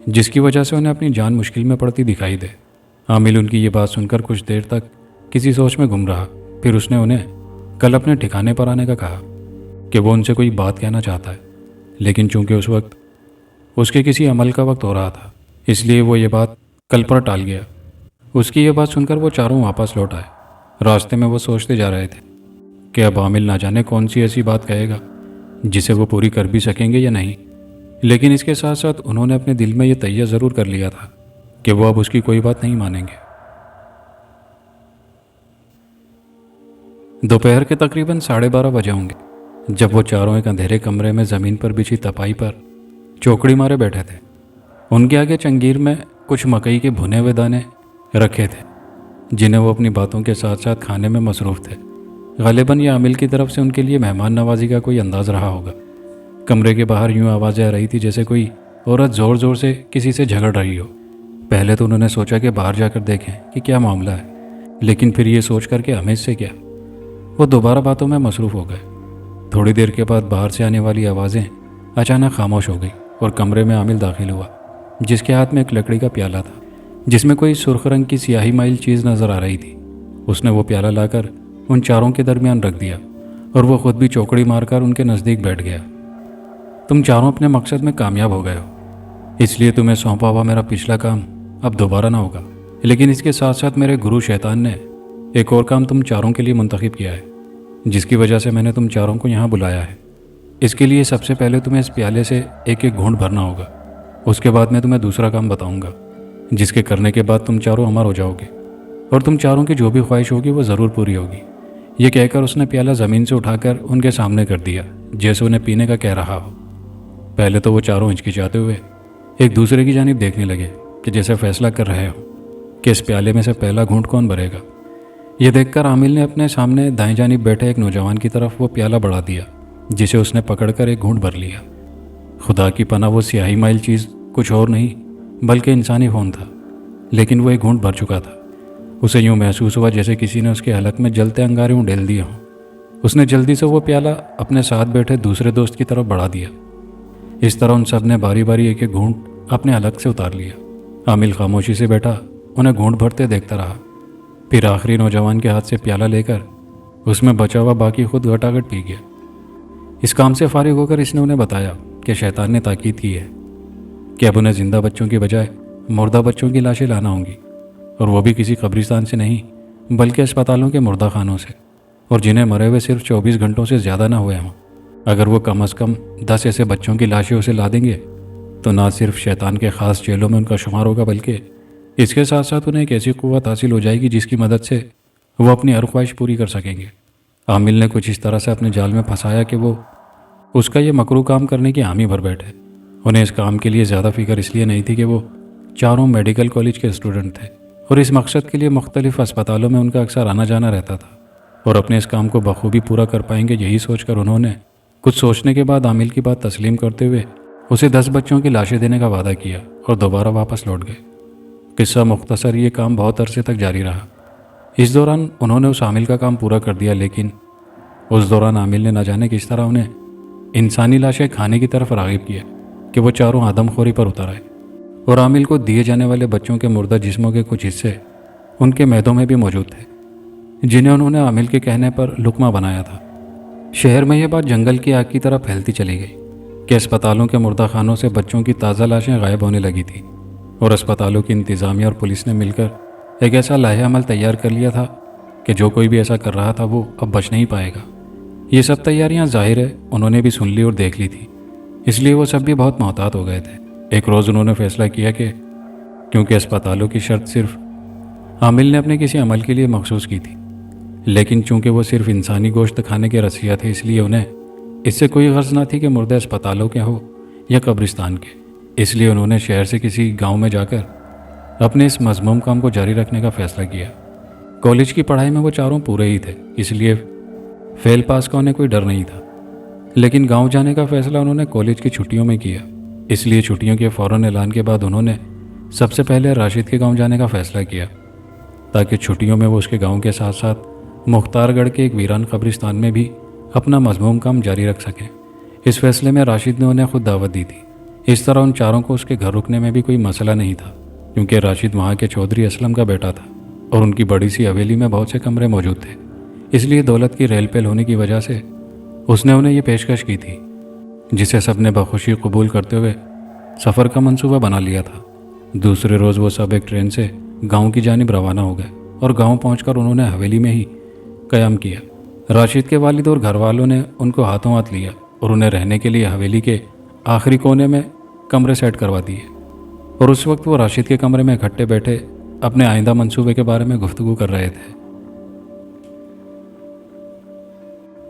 جس کی وجہ سے انہیں اپنی جان مشکل میں پڑتی دکھائی دے۔ عامل ان کی یہ بات سن کر کچھ دیر تک کسی سوچ میں گم رہا، پھر اس نے انہیں کل اپنے ٹھکانے پر آنے کا کہا کہ وہ ان سے کوئی بات کہنا چاہتا ہے، لیکن چونکہ اس وقت اس کے کسی عمل کا وقت ہو رہا تھا، اس لیے وہ یہ بات کل پر ٹال گیا۔ اس کی یہ بات سن کر وہ چاروں واپس لوٹ آئے۔ راستے میں وہ سوچتے جا رہے تھے کہ اب عامل نہ جانے کون سی ایسی بات کہے گا جسے وہ پوری کر بھی سکیں گے یا نہیں، لیکن اس کے ساتھ ساتھ انہوں نے اپنے دل میں یہ تیہ ضرور کر لیا تھا کہ وہ اب اس کی کوئی بات نہیں مانیں گے۔ دوپہر کے تقریباً 12:30 بجے ہوں گے جب وہ چاروں ایک اندھیرے کمرے میں زمین پر بچھی تپائی پر چوکڑی مارے بیٹھے تھے۔ ان کے آگے چنگیر میں کچھ مکئی کے بھنے ہوئے دانے رکھے تھے جنہیں وہ اپنی باتوں کے ساتھ ساتھ کھانے میں مصروف تھے۔ غالباً یہ عامل کی طرف سے ان کے لیے مہمان نوازی کا کوئی انداز رہا ہوگا۔ کمرے کے باہر یوں آوازیں آ رہی تھی جیسے کوئی عورت زور زور سے کسی سے جھگڑ رہی ہو۔ پہلے تو انہوں نے سوچا کہ باہر جا کر دیکھیں کہ کیا معاملہ ہے، لیکن پھر یہ سوچ کر کہ ہمیں اس سے کیا، وہ دوبارہ باتوں میں مصروف ہو گئے۔ تھوڑی دیر کے بعد باہر سے آنے والی آوازیں اچانک خاموش ہو گئی اور کمرے میں عامل داخل ہوا، جس کے ہاتھ میں ایک لکڑی کا پیالہ تھا جس میں کوئی سرخ رنگ کی سیاہی مائل چیز نظر آ رہی تھی۔ اس نے وہ پیالہ لا کر ان چاروں کے درمیان رکھ دیا اور وہ خود بھی چوکڑی مار کر ان کے نزدیک بیٹھ گیا۔ تم چاروں اپنے مقصد میں کامیاب ہو گئے ہو، اس لیے تمہیں سونپا ہوا میرا پچھلا کام اب دوبارہ نہ ہوگا، لیکن اس کے ساتھ ساتھ میرے گرو شیطان نے ایک اور کام تم چاروں کے لیے منتخب کیا ہے، جس کی وجہ سے میں نے تم چاروں کو یہاں بلایا ہے۔ اس کے لیے سب سے پہلے تمہیں اس پیالے سے ایک ایک گھونٹ بھرنا ہوگا۔ اس کے بعد میں تمہیں دوسرا کام بتاؤں گا جس کے کرنے کے بعد تم چاروں امر ہو جاؤ گے اور تم چاروں کی جو بھی خواہش ہوگی وہ ضرور پوری ہوگی۔ یہ کہہ کر اس نے پیالہ زمین سے اٹھا کر ان کے سامنے کر دیا جیسے انہیں پینے کا کہہ رہا ہو۔ پہلے تو وہ چاروں ہچکچاتے ہوئے ایک دوسرے کی جانب دیکھنے لگے کہ جیسے فیصلہ کر رہے ہوں کہ اس پیالے میں سے پہلا گھونٹ کون بھرے گا۔ یہ دیکھ کر عامل نے اپنے سامنے دائیں جانب بیٹھے ایک نوجوان کی طرف وہ پیالہ بڑھا دیا جسے اس نے پکڑ کر ایک گھونٹ بھر لیا۔ خدا کی پناہ وہ سیاہی مائل چیز کچھ اور نہیں بلکہ انسانی خون تھا، لیکن وہ ایک گھونٹ بھر چکا تھا۔ اسے یوں محسوس ہوا جیسے کسی نے اس کے حلق میں جلتے انگارے ڈیل دیے ہوں۔ اس نے جلدی سے وہ پیالہ اپنے ساتھ بیٹھے دوسرے دوست کی طرف بڑھا دیا۔ اس طرح ان سب نے باری باری ایک ایک گھونٹ اپنے حلق سے اتار لیا۔ عامل خاموشی سے بیٹھا انہیں گھونٹ بھرتے دیکھتا رہا، پھر آخری نوجوان کے ہاتھ سے پیالہ لے کر اس میں بچا ہوا باقی خود گھٹاگھٹ پی گیا۔ اس کام سے فارغ ہو کر اس نے انہیں بتایا کہ شیطان نے تاکید کی ہے کہ اب انہیں زندہ بچوں کی بجائے مردہ بچوں کی لاشیں لانا ہوں گی، اور وہ بھی کسی قبرستان سے نہیں بلکہ اسپتالوں کے مردہ خانوں سے، اور جنہیں مرے ہوئے صرف 24 گھنٹوں سے زیادہ نہ ہوئے ہوں۔ اگر وہ کم از کم 10 ایسے بچوں کی لاشیں اسے لا دیں گے تو نہ صرف شیطان کے خاص جیلوں میں ان کا شمار ہوگا بلکہ اس کے ساتھ ساتھ انہیں ایک ایسی قوت حاصل ہو جائے گی جس کی مدد سے وہ اپنی ہر خواہش پوری کر سکیں گے۔ عامل نے کچھ اس طرح سے اپنے جال میں پھنسایا کہ وہ اس کا یہ مکروہ کام کرنے کی حامی بھر بیٹھے۔ انہیں اس کام کے لیے زیادہ فکر اس لیے نہیں تھی کہ وہ چاروں میڈیکل کالج کے اسٹوڈنٹ تھے اور اس مقصد کے لیے مختلف اسپتالوں میں ان کا اکثر آنا جانا رہتا تھا، اور اپنے اس کام کو بخوبی پورا کر پائیں گے یہی سوچ کر انہوں نے کچھ سوچنے کے بعد عامل کی بات تسلیم کرتے ہوئے اسے 10 بچوں کی لاشیں دینے کا وعدہ کیا اور دوبارہ واپس لوٹ گئے۔ قصہ مختصر، یہ کام بہت عرصے تک جاری رہا۔ اس دوران انہوں نے اس عامل کا کام پورا کر دیا، لیکن اس دوران عامل نے نہ جانے کس طرح انہیں انسانی لاشیں کھانے کی طرف راغب کیا کہ وہ چاروں آدم خوری پر اتر آئے، اور عامل کو دیے جانے والے بچوں کے مردہ جسموں کے کچھ حصے ان کے معدوں میں بھی موجود تھے جنہیں انہوں نے عامل کے کہنے پر لقمہ بنایا تھا۔ شہر میں یہ بات جنگل کی آگ کی طرح پھیلتی چلی گئی کہ اسپتالوں کے مردہ خانوں سے بچوں کی تازہ لاشیں غائب ہونے لگی تھیں، اور اسپتالوں کی انتظامیہ اور پولیس نے مل کر ایک ایسا لائحہ عمل تیار کر لیا تھا کہ جو کوئی بھی ایسا کر رہا تھا وہ اب بچ نہیں پائے گا۔ یہ سب تیاریاں ظاہر ہے انہوں نے بھی سن لی اور دیکھ لی تھی، اس لیے وہ سب بھی بہت محتاط ہو گئے تھے۔ ایک روز انہوں نے فیصلہ کیا کہ کیونکہ اسپتالوں کی شرط صرف عامل نے اپنے کسی عمل کے لیے مخصوص کی تھی، لیکن چونکہ وہ صرف انسانی گوشت کھانے کے رسیا تھے اس لیے انہیں اس سے کوئی غرض نہ تھی کہ مردہ اسپتالوں کے ہو یا قبرستان کے، اس لیے انہوں نے شہر سے کسی گاؤں میں جا کر اپنے اس مذموم کام کو جاری رکھنے کا فیصلہ کیا۔ کالج کی پڑھائی میں وہ چاروں پورے ہی تھے، اس لیے فیل پاس کا انہیں کوئی ڈر نہیں تھا، لیکن گاؤں جانے کا فیصلہ انہوں نے کالج کی چھٹیوں میں کیا۔ اس لیے چھٹیوں کے فوراً اعلان کے بعد انہوں نے سب سے پہلے راشد کے گاؤں جانے کا فیصلہ کیا تاکہ چھٹیوں میں وہ اس کے گاؤں کے ساتھ ساتھ مختار گڑھ کے ایک ویران قبرستان میں بھی اپنا مذموم کام جاری رکھ سکیں۔ اس فیصلے میں راشد نے انہیں خود دعوت دی تھی، اس طرح ان چاروں کو اس کے گھر رکنے میں بھی کوئی مسئلہ نہیں تھا، کیونکہ راشد وہاں کے چودھری اسلم کا بیٹا تھا اور ان کی بڑی سی حویلی میں بہت سے کمرے موجود تھے۔ اس لیے دولت کی ریل پیل ہونے کی وجہ سے اس نے انہیں یہ پیشکش کی تھی، جسے سب نے بخوشی قبول کرتے ہوئے سفر کا منصوبہ بنا لیا تھا۔ دوسرے روز وہ سب ایک ٹرین سے گاؤں کی جانب روانہ ہو گئے اور گاؤں پہنچ کر انہوں نے حویلی میں ہی قیام کیا۔ راشد کے والد اور گھر والوں نے ان کو ہاتھوں ہاتھ لیا اور انہیں رہنے کے لیے حویلی کے آخری کونے میں کمرے سیٹ کروا دیے، اور اس وقت وہ راشد کے کمرے میں اکٹھے بیٹھے اپنے آئندہ منصوبے کے بارے میں گفتگو کر رہے تھے۔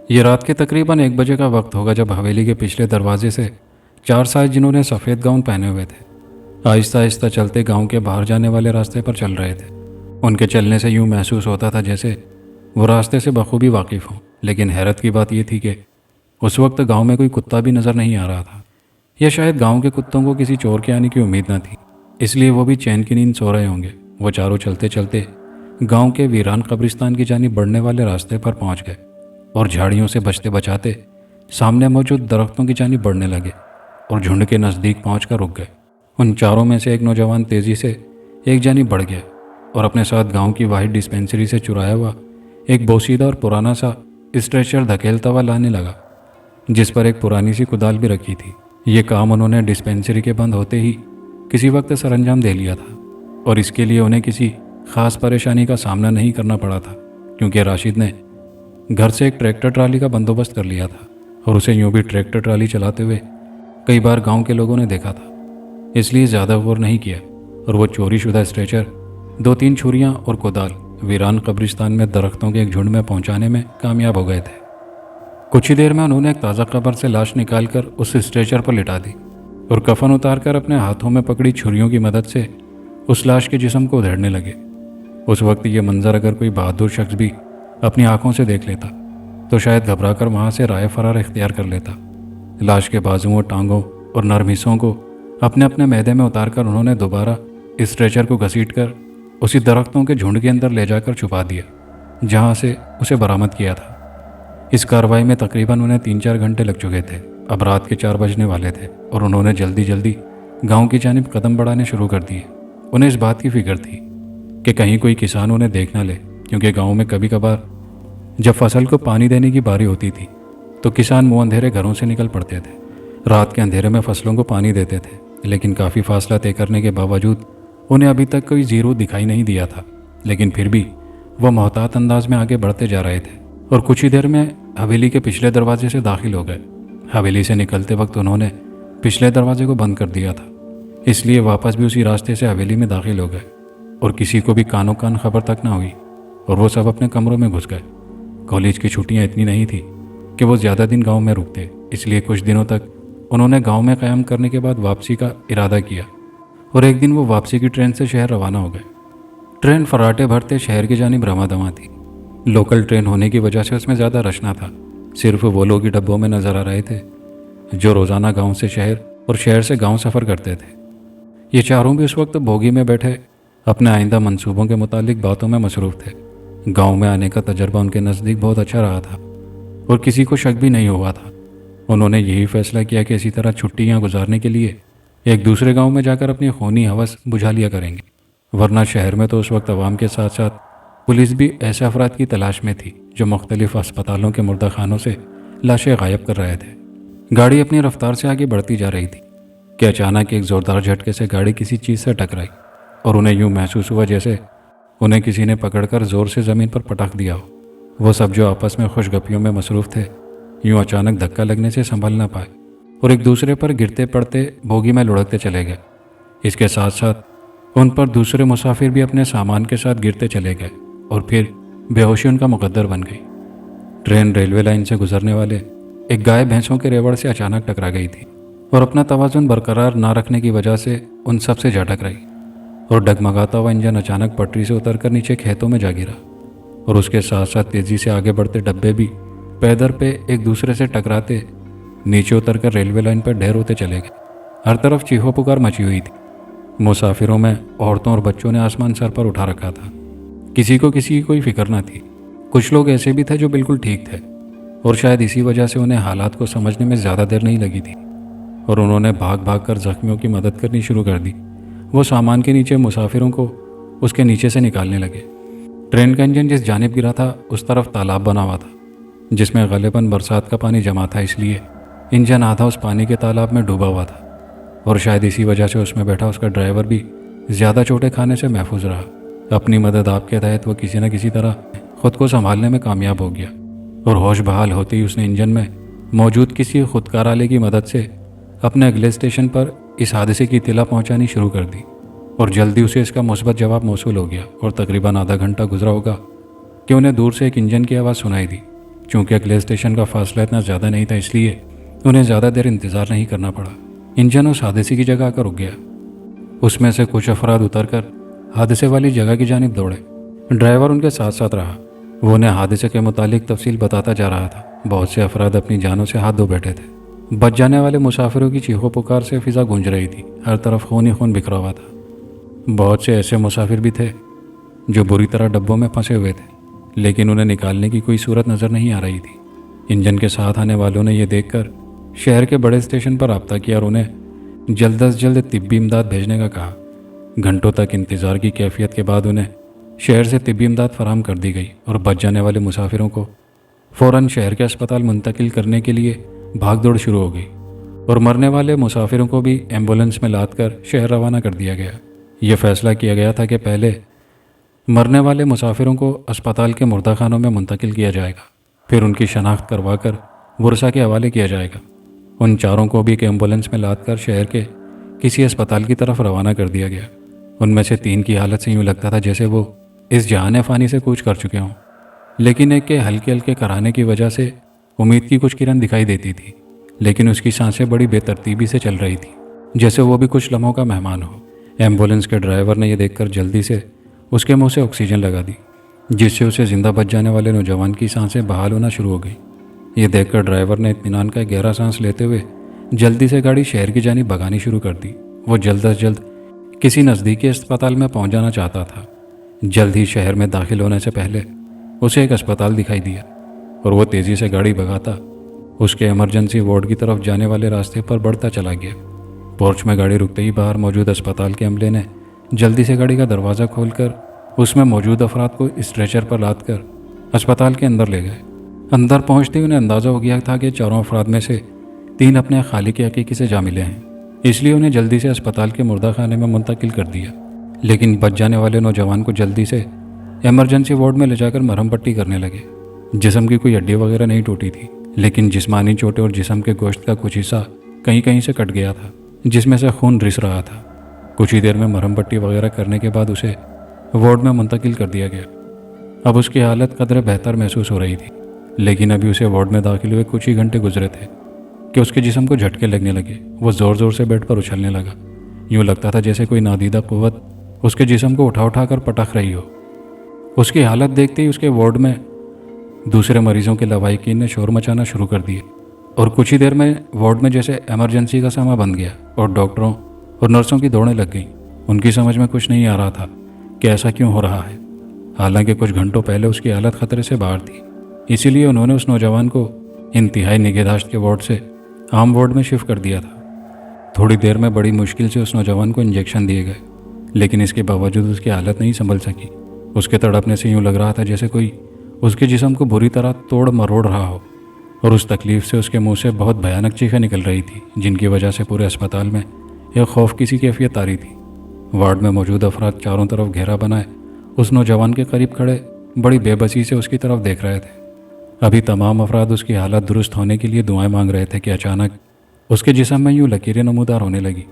یہ رات کے تقریباً 1 بجے کا وقت ہوگا جب حویلی کے پچھلے دروازے سے 4 سائے، جنہوں نے سفید گاؤن پہنے ہوئے تھے، آہستہ آہستہ چلتے گاؤں کے باہر جانے والے راستے پر چل رہے تھے۔ ان کے چلنے سے یوں محسوس ہوتا تھا جیسے وہ راستے سے بخوبی واقف ہوں، لیکن حیرت کی بات یہ تھی کہ اس وقت گاؤں میں کوئی کتا بھی نظر نہیں آ رہا تھا، یا شاید گاؤں کے کتوں کو کسی چور کے آنے کی امید نہ تھی، اس لیے وہ بھی چین کی نیند سو رہے ہوں گے۔ وہ چاروں چلتے چلتے گاؤں کے ویران قبرستان کی جانب بڑھنے والے راستے پر پہنچ گئے اور جھاڑیوں سے بچتے بچاتے سامنے موجود درختوں کی جانب بڑھنے لگے اور جھنڈ کے نزدیک پہنچ کر رک گئے۔ ان چاروں میں سے ایک نوجوان تیزی سے ایک جانب بڑھ گیا اور اپنے ساتھ گاؤں کی واحد ڈسپینسری سے چرایا ہوا ایک بوسیدہ اور پرانا سا اسٹریچر دھکیلتا ہوا لانے لگا، جس پر ایک پرانی سی کدال بھی رکھی تھی۔ یہ کام انہوں نے ڈسپینسری کے بند ہوتے ہی کسی وقت سر انجام دے لیا تھا، اور اس کے لیے انہیں کسی خاص پریشانی کا سامنا نہیں کرنا پڑا تھا، کیونکہ راشد نے گھر سے ایک ٹریکٹر ٹرالی کا بندوبست کر لیا تھا، اور اسے یوں بھی ٹریکٹر ٹرالی چلاتے ہوئے کئی بار گاؤں کے لوگوں نے دیکھا تھا، اس لیے زیادہ غور نہیں کیا، اور وہ چوری شدہ اسٹریچر، 2-3 چھریاں اور کدال ویران قبرستان میں درختوں کے ایک جھنڈ میں پہنچانے میں کامیاب ہو گئے تھے۔ کچھ ہی دیر میں انہوں نے ایک تازہ قبر سے لاش نکال کر اس اسٹریچر پر لٹا دی اور کفن اتار کر اپنے ہاتھوں میں پکڑی چھریوں کی مدد سے اس لاش کے جسم کو ادھیڑنے لگے۔ اس وقت یہ منظر اگر کوئی بہادر شخص بھی اپنی آنکھوں سے دیکھ لیتا تو شاید گھبرا کر وہاں سے رائے فرار اختیار کر لیتا۔ لاش کے بازوؤں، ٹانگوں اور نرم حصوں کو اپنے اپنے معدے میں اتار کر انہوں نے دوبارہ اسٹریچر کو گھسیٹ کر اسی درختوں کے جھنڈ کے اندر لے جا کر چھپا دیا جہاں سے اسے برآمد کیا تھا۔ اس کارروائی میں تقریباً انہیں 3-4 گھنٹے لگ چکے تھے۔ اب رات کے 4 بجنے والے تھے اور انہوں نے جلدی جلدی گاؤں کی جانب قدم بڑھانے شروع کر دیے۔ انہیں اس بات کی فکر تھی کہ کہیں کوئی کسان انہیں دیکھ نہ لے، کیونکہ گاؤں میں کبھی کبھار جب فصل کو پانی دینے کی باری ہوتی تھی تو کسان منہ اندھیرے گھروں سے نکل پڑتے تھے، رات کے اندھیرے میں فصلوں کو پانی دیتے تھے، لیکن کافی فاصلہ طے کرنے کے باوجود انہیں ابھی تک کوئی زیرو دکھائی نہیں دیا تھا، لیکن پھر بھی وہ محتاط انداز میں آگے بڑھتے جا رہے تھے اور کچھ ہی دیر میں حویلی کے پچھلے دروازے سے داخل ہو گئے۔ حویلی سے نکلتے وقت انہوں نے پچھلے دروازے کو بند کر دیا تھا، اس لیے واپس بھی اسی راستے سے حویلی میں داخل ہو گئے اور کسی کو بھی کانوں کان خبر تک نہ ہوئی، اور وہ سب اپنے کمروں میں گھس گئے۔ کالج کی چھٹیاں اتنی نہیں تھی کہ وہ زیادہ دن گاؤں میں رکتے، اس لیے کچھ دنوں تک انہوں نے گاؤں میں قیام کرنے کے بعد واپسی کا ارادہ کیا، اور ایک دن وہ واپسی کی ٹرین سے شہر روانہ ہو گئے۔ ٹرین فراٹے بھرتے شہر کی جانب رواں دواں تھی۔ لوکل ٹرین ہونے کی وجہ سے اس میں زیادہ رش نہ تھا، صرف وہ لوگ ہی ڈبوں میں نظر آ رہے تھے جو روزانہ گاؤں سے شہر اور شہر سے گاؤں سفر کرتے تھے۔ یہ چاروں بھی اس وقت بوگی میں بیٹھے اپنے آئندہ منصوبوں کے متعلق باتوں میں مصروف تھے۔ گاؤں میں آنے کا تجربہ ان کے نزدیک بہت اچھا رہا تھا اور کسی کو شک بھی نہیں ہوا تھا۔ انہوں نے یہی فیصلہ کیا کہ اسی طرح چھٹیاں گزارنے کے لیے ایک دوسرے گاؤں میں جا کر اپنی خونی ہوس بجھا لیا کریں گے، ورنہ شہر میں تو اس وقت عوام کے ساتھ ساتھ پولیس بھی ایسے افراد کی تلاش میں تھی جو مختلف اسپتالوں کے مردہ خانوں سے لاشیں غائب کر رہے تھے۔ گاڑی اپنی رفتار سے آگے بڑھتی جا رہی تھی کہ اچانک ایک زوردار جھٹکے سے گاڑی کسی چیز سے ٹکرائی اور انہیں یوں محسوس ہوا جیسے انہیں کسی نے پکڑ کر زور سے زمین پر پٹک دیا ہو۔ وہ سب جو آپس میں خوش گپیوں میں مصروف تھے، یوں اچانک دھکا لگنے سے سنبھل نہ پائے اور ایک دوسرے پر گرتے پڑتے بوگی میں لڑکتے چلے گئے۔ اس کے ساتھ ساتھ ان پر دوسرے مسافر بھی اپنے سامان کے ساتھ گرتے چلے گئے اور پھر بے ہوشی ان کا مقدر بن گئی۔ ٹرین ریلوے لائن سے گزرنے والے ایک گائے بھینسوں کے ریوڑ سے اچانک ٹکرا گئی تھی اور اپنا توازن برقرار نہ رکھنے کی وجہ سے ان سب سے جا ٹکرائی، اور ڈگمگاتا ہوا انجن اچانک پٹری سے اتر کر نیچے کھیتوں میں جا گرا، اور اس کے ساتھ ساتھ تیزی سے آگے بڑھتے ڈبے بھی پیدر پہ ایک دوسرے سے ٹکراتے نیچے اتر کر ریلوے لائن پر ڈھیر ہوتے چلے گئے۔ ہر طرف چیخو پکار مچی ہوئی تھی۔ مسافروں میں عورتوں اور بچوں نے آسمان سر پر اٹھا رکھا تھا، کسی کو کسی کی کوئی فکر نہ تھی۔ کچھ لوگ ایسے بھی تھے جو بالکل ٹھیک تھے اور شاید اسی وجہ سے انہیں حالات کو سمجھنے میں زیادہ دیر نہیں لگی تھی۔ اور انہوں نے بھاگ بھاگ کر زخمیوں کی مدد کرنی شروع کر دی۔ وہ سامان کے نیچے مسافروں کو اس کے نیچے سے نکالنے لگے۔ ٹرین کا انجن جس جانب گرا تھا اس طرف تالاب بنا ہوا تھا، جس میں غالباً برسات کا پانی جمع تھا، اس لیے انجن آدھا اس پانی کے تالاب میں ڈوبا ہوا تھا، اور شاید اسی وجہ سے اس میں بیٹھا اس کا ڈرائیور بھی زیادہ چوٹیں کھانے سے محفوظ رہا۔ اپنی مدد آپ کے تحت وہ کسی نہ کسی طرح خود کو سنبھالنے میں کامیاب ہو گیا، اور ہوش بحال ہوتے ہی اس نے انجن میں موجود کسی خودکار آلے کی مدد سے اپنے اگلے اسٹیشن پر اس حادثے کی اطلاع پہنچانی شروع کر دی، اور جلدی اسے اس کا مثبت جواب موصول ہو گیا، اور تقریباً آدھا گھنٹہ گزرا ہوگا کہ انہیں دور سے ایک انجن کی آواز سنائی دی۔ چونکہ اگلے اسٹیشن کا فاصلہ اتنا زیادہ نہیں تھا، اس لیے انہیں زیادہ دیر انتظار نہیں کرنا پڑا۔ انجن اس حادثے کی جگہ آ کر رک گیا۔ اس میں سے کچھ افراد اتر کر حادثے والی جگہ کی جانب دوڑے۔ ڈرائیور ان کے ساتھ ساتھ رہا، وہ انہیں حادثے کے متعلق تفصیل بتاتا جا رہا تھا۔ بہت سے افراد اپنی جانوں سے ہاتھ دھو بیٹھے تھے۔ بچ جانے والے مسافروں کی چیخو پکار سے فضا گونج رہی تھی، ہر طرف خون ہی خون بکھرا ہوا تھا۔ بہت سے ایسے مسافر بھی تھے جو بری طرح ڈبوں میں پھنسے ہوئے تھے، لیکن انہیں نکالنے کی کوئی صورت نظر نہیں آ رہی تھی۔ انجن کے ساتھ آنے والوں نے یہ دیکھ کر شہر کے بڑے اسٹیشن پر رابطہ کیا اور انہیں جلد از جلد طبی امداد بھیجنے کا کہا۔ گھنٹوں تک انتظار کی کیفیت کے بعد انہیں شہر سے طبی امداد فراہم کر دی گئی، اور بچ جانے والے مسافروں کو فوراً شہر کے اسپتال منتقل کرنے کے لیے بھاگ دوڑ شروع ہو گئی، اور مرنے والے مسافروں کو بھی ایمبولینس میں لاد کر شہر روانہ کر دیا گیا۔ یہ فیصلہ کیا گیا تھا کہ پہلے مرنے والے مسافروں کو اسپتال کے مردہ خانوں میں منتقل کیا جائے گا، پھر ان کی شناخت کروا کر ورثاء کے حوالے کیا جائے گا۔ ان چاروں کو بھی ایک ایمبولینس میں لاد کر شہر کے کسی اسپتال کی طرف روانہ کر دیا گیا۔ ان میں سے 3 کی حالت سے یوں لگتا تھا جیسے وہ اس جہان فانی سے کوچ کر چکے ہوں، لیکن ایک کے ہلکے ہلکے کرانے کی وجہ سے امید کی کچھ کرن دکھائی دیتی تھی، لیکن اس کی سانسیں بڑی بے ترتیبی سے چل رہی تھی، جیسے وہ بھی کچھ لمحوں کا مہمان ہو۔ ایمبولینس کے ڈرائیور نے یہ دیکھ کر جلدی سے اس کے منہ سے آکسیجن لگا دی، جس سے اسے زندہ بچ جانے والے نوجوان کی سانسیں بحال ہونا شروع ہو گئیں۔ یہ دیکھ کر ڈرائیور نے اطمینان کا گہرا سانس لیتے ہوئے جلدی سے گاڑی شہر کی جانب بھگانی شروع کر دی۔ وہ جلد از جلد کسی نزدیکی اسپتال میں پہنچ جانا چاہتا تھا۔ جلد ہی شہر میں داخل ہونے سے پہلے اسے ایک اسپتال دکھائی دیا، اور وہ تیزی سے گاڑی بھگاتا اس کے ایمرجنسی وارڈ کی طرف جانے والے راستے پر بڑھتا چلا گیا۔ پورچ میں گاڑی رکتے ہی باہر موجود اسپتال کے عملے نے جلدی سے گاڑی کا دروازہ کھول کر اس میں موجود افراد کو اسٹریچر پر لاد کر اسپتال کے اندر لے گئے۔ اندر پہنچتے ہی انہیں اندازہ ہو گیا تھا کہ 4 افراد میں سے 3 اپنے خالق حقیقی سے جا ملے ہیں، اس لیے انہیں جلدی سے اسپتال کے مردہ خانے میں منتقل کر دیا۔ لیکن بچ جانے والے نوجوان کو جلدی سے ایمرجنسی وارڈ میں لے جا کر مرہم پٹی کرنے لگے۔ جسم کی کوئی ہڈی وغیرہ نہیں ٹوٹی تھی، لیکن جسمانی چوٹیں اور جسم کے گوشت کا کچھ حصہ کہیں کہیں سے کٹ گیا تھا، جس میں سے خون رس رہا تھا۔ کچھ ہی دیر میں مرہم پٹی وغیرہ کرنے کے بعد اسے وارڈ میں منتقل کر دیا گیا۔ اب اس کی حالت قدرے بہتر محسوس ہو رہی تھی، لیکن ابھی اسے وارڈ میں داخل ہوئے کچھ ہی گھنٹے گزرے تھے کہ اس کے جسم کو جھٹکے لگنے لگے۔ وہ زور زور سے بیڈ پر اچھلنے لگا، یوں لگتا تھا جیسے کوئی نادیدہ قوت اس کے جسم کو اٹھا اٹھا کر پٹخ رہی ہو۔ اس کی حالت دیکھتے ہی اس کے وارڈ میں دوسرے مریضوں کے لواحقین نے شور مچانا شروع کر دیے، اور کچھ ہی دیر میں وارڈ میں جیسے ایمرجنسی کا سما بن گیا، اور ڈاکٹروں اور نرسوں کی دوڑیں لگ گئیں۔ ان کی سمجھ میں کچھ نہیں آ رہا تھا کہ ایسا کیوں ہو رہا ہے، حالانکہ کچھ گھنٹوں پہلے اس کی حالت خطرے سے باہر تھی۔ اسی لیے انہوں نے اس نوجوان کو انتہائی نگہداشت کے وارڈ سے عام وارڈ میں شفٹ کر دیا تھا۔ تھوڑی دیر میں بڑی مشکل سے اس نوجوان کو انجیکشن دیے گئے، لیکن اس کے باوجود اس کی حالت نہیں سنبھل سکی۔ اس کے تڑپنے سے یوں لگ رہا تھا جیسے کوئی اس کے جسم کو بری طرح توڑ مروڑ رہا ہو، اور اس تکلیف سے اس کے منہ سے بہت بھیانک چیخیں نکل رہی تھی، جن کی وجہ سے پورے اسپتال میں ایک خوف کی سی کیفیت آ رہی تھی۔ وارڈ میں موجود افراد چاروں طرف گھیرا بنائے اس نوجوان کے قریب کھڑے بڑی بے بسی سے اس کی طرف دیکھ رہے تھے۔ ابھی تمام افراد اس کی حالت درست ہونے کے لیے دعائیں مانگ رہے تھے کہ اچانک اس کے جسم میں یوں لکیریں نمودار ہونے لگی،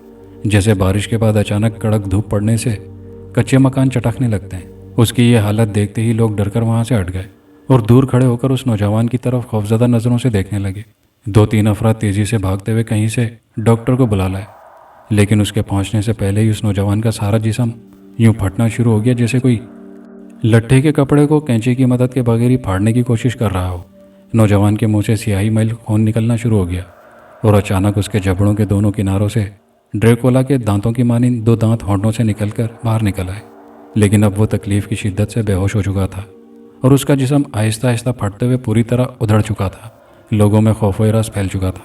جیسے بارش کے بعد اچانک کڑک دھوپ پڑنے سے کچے مکان چٹکنے لگتے ہیں۔ اس کی یہ حالت دیکھتے ہی لوگ ڈر کر وہاں سے ہٹ گئے اور دور کھڑے ہو کر اس نوجوان کی طرف خوفزدہ نظروں سے دیکھنے لگے۔ 2-3 افراد تیزی سے بھاگتے ہوئے کہیں سے ڈاکٹر کو بلا لائے، لیکن اس کے پہنچنے سے پہلے ہی اس نوجوان کا سارا جسم یوں پھٹنا شروع ہو گیا جیسے کوئی لٹھے کے کپڑے کو کینچی کی مدد کے بغیر ہی پھاڑنے کی کوشش کر رہا ہو۔ نوجوان کے منہ سے سیاہی میل خون نکلنا شروع ہو گیا، اور اچانک اس کے جبڑوں کے دونوں کناروں سے ڈریکولا کے دانتوں کی مانند 2 دانت ہونٹوں سے نکل کر باہر نکل آئے۔ لیکن اب وہ تکلیف کی شدت سے بے ہوش ہو چکا تھا، اور اس کا جسم آہستہ آہستہ پھٹتے ہوئے پوری طرح ادھڑ چکا تھا۔ لوگوں میں خوف و ہراس پھیل چکا تھا۔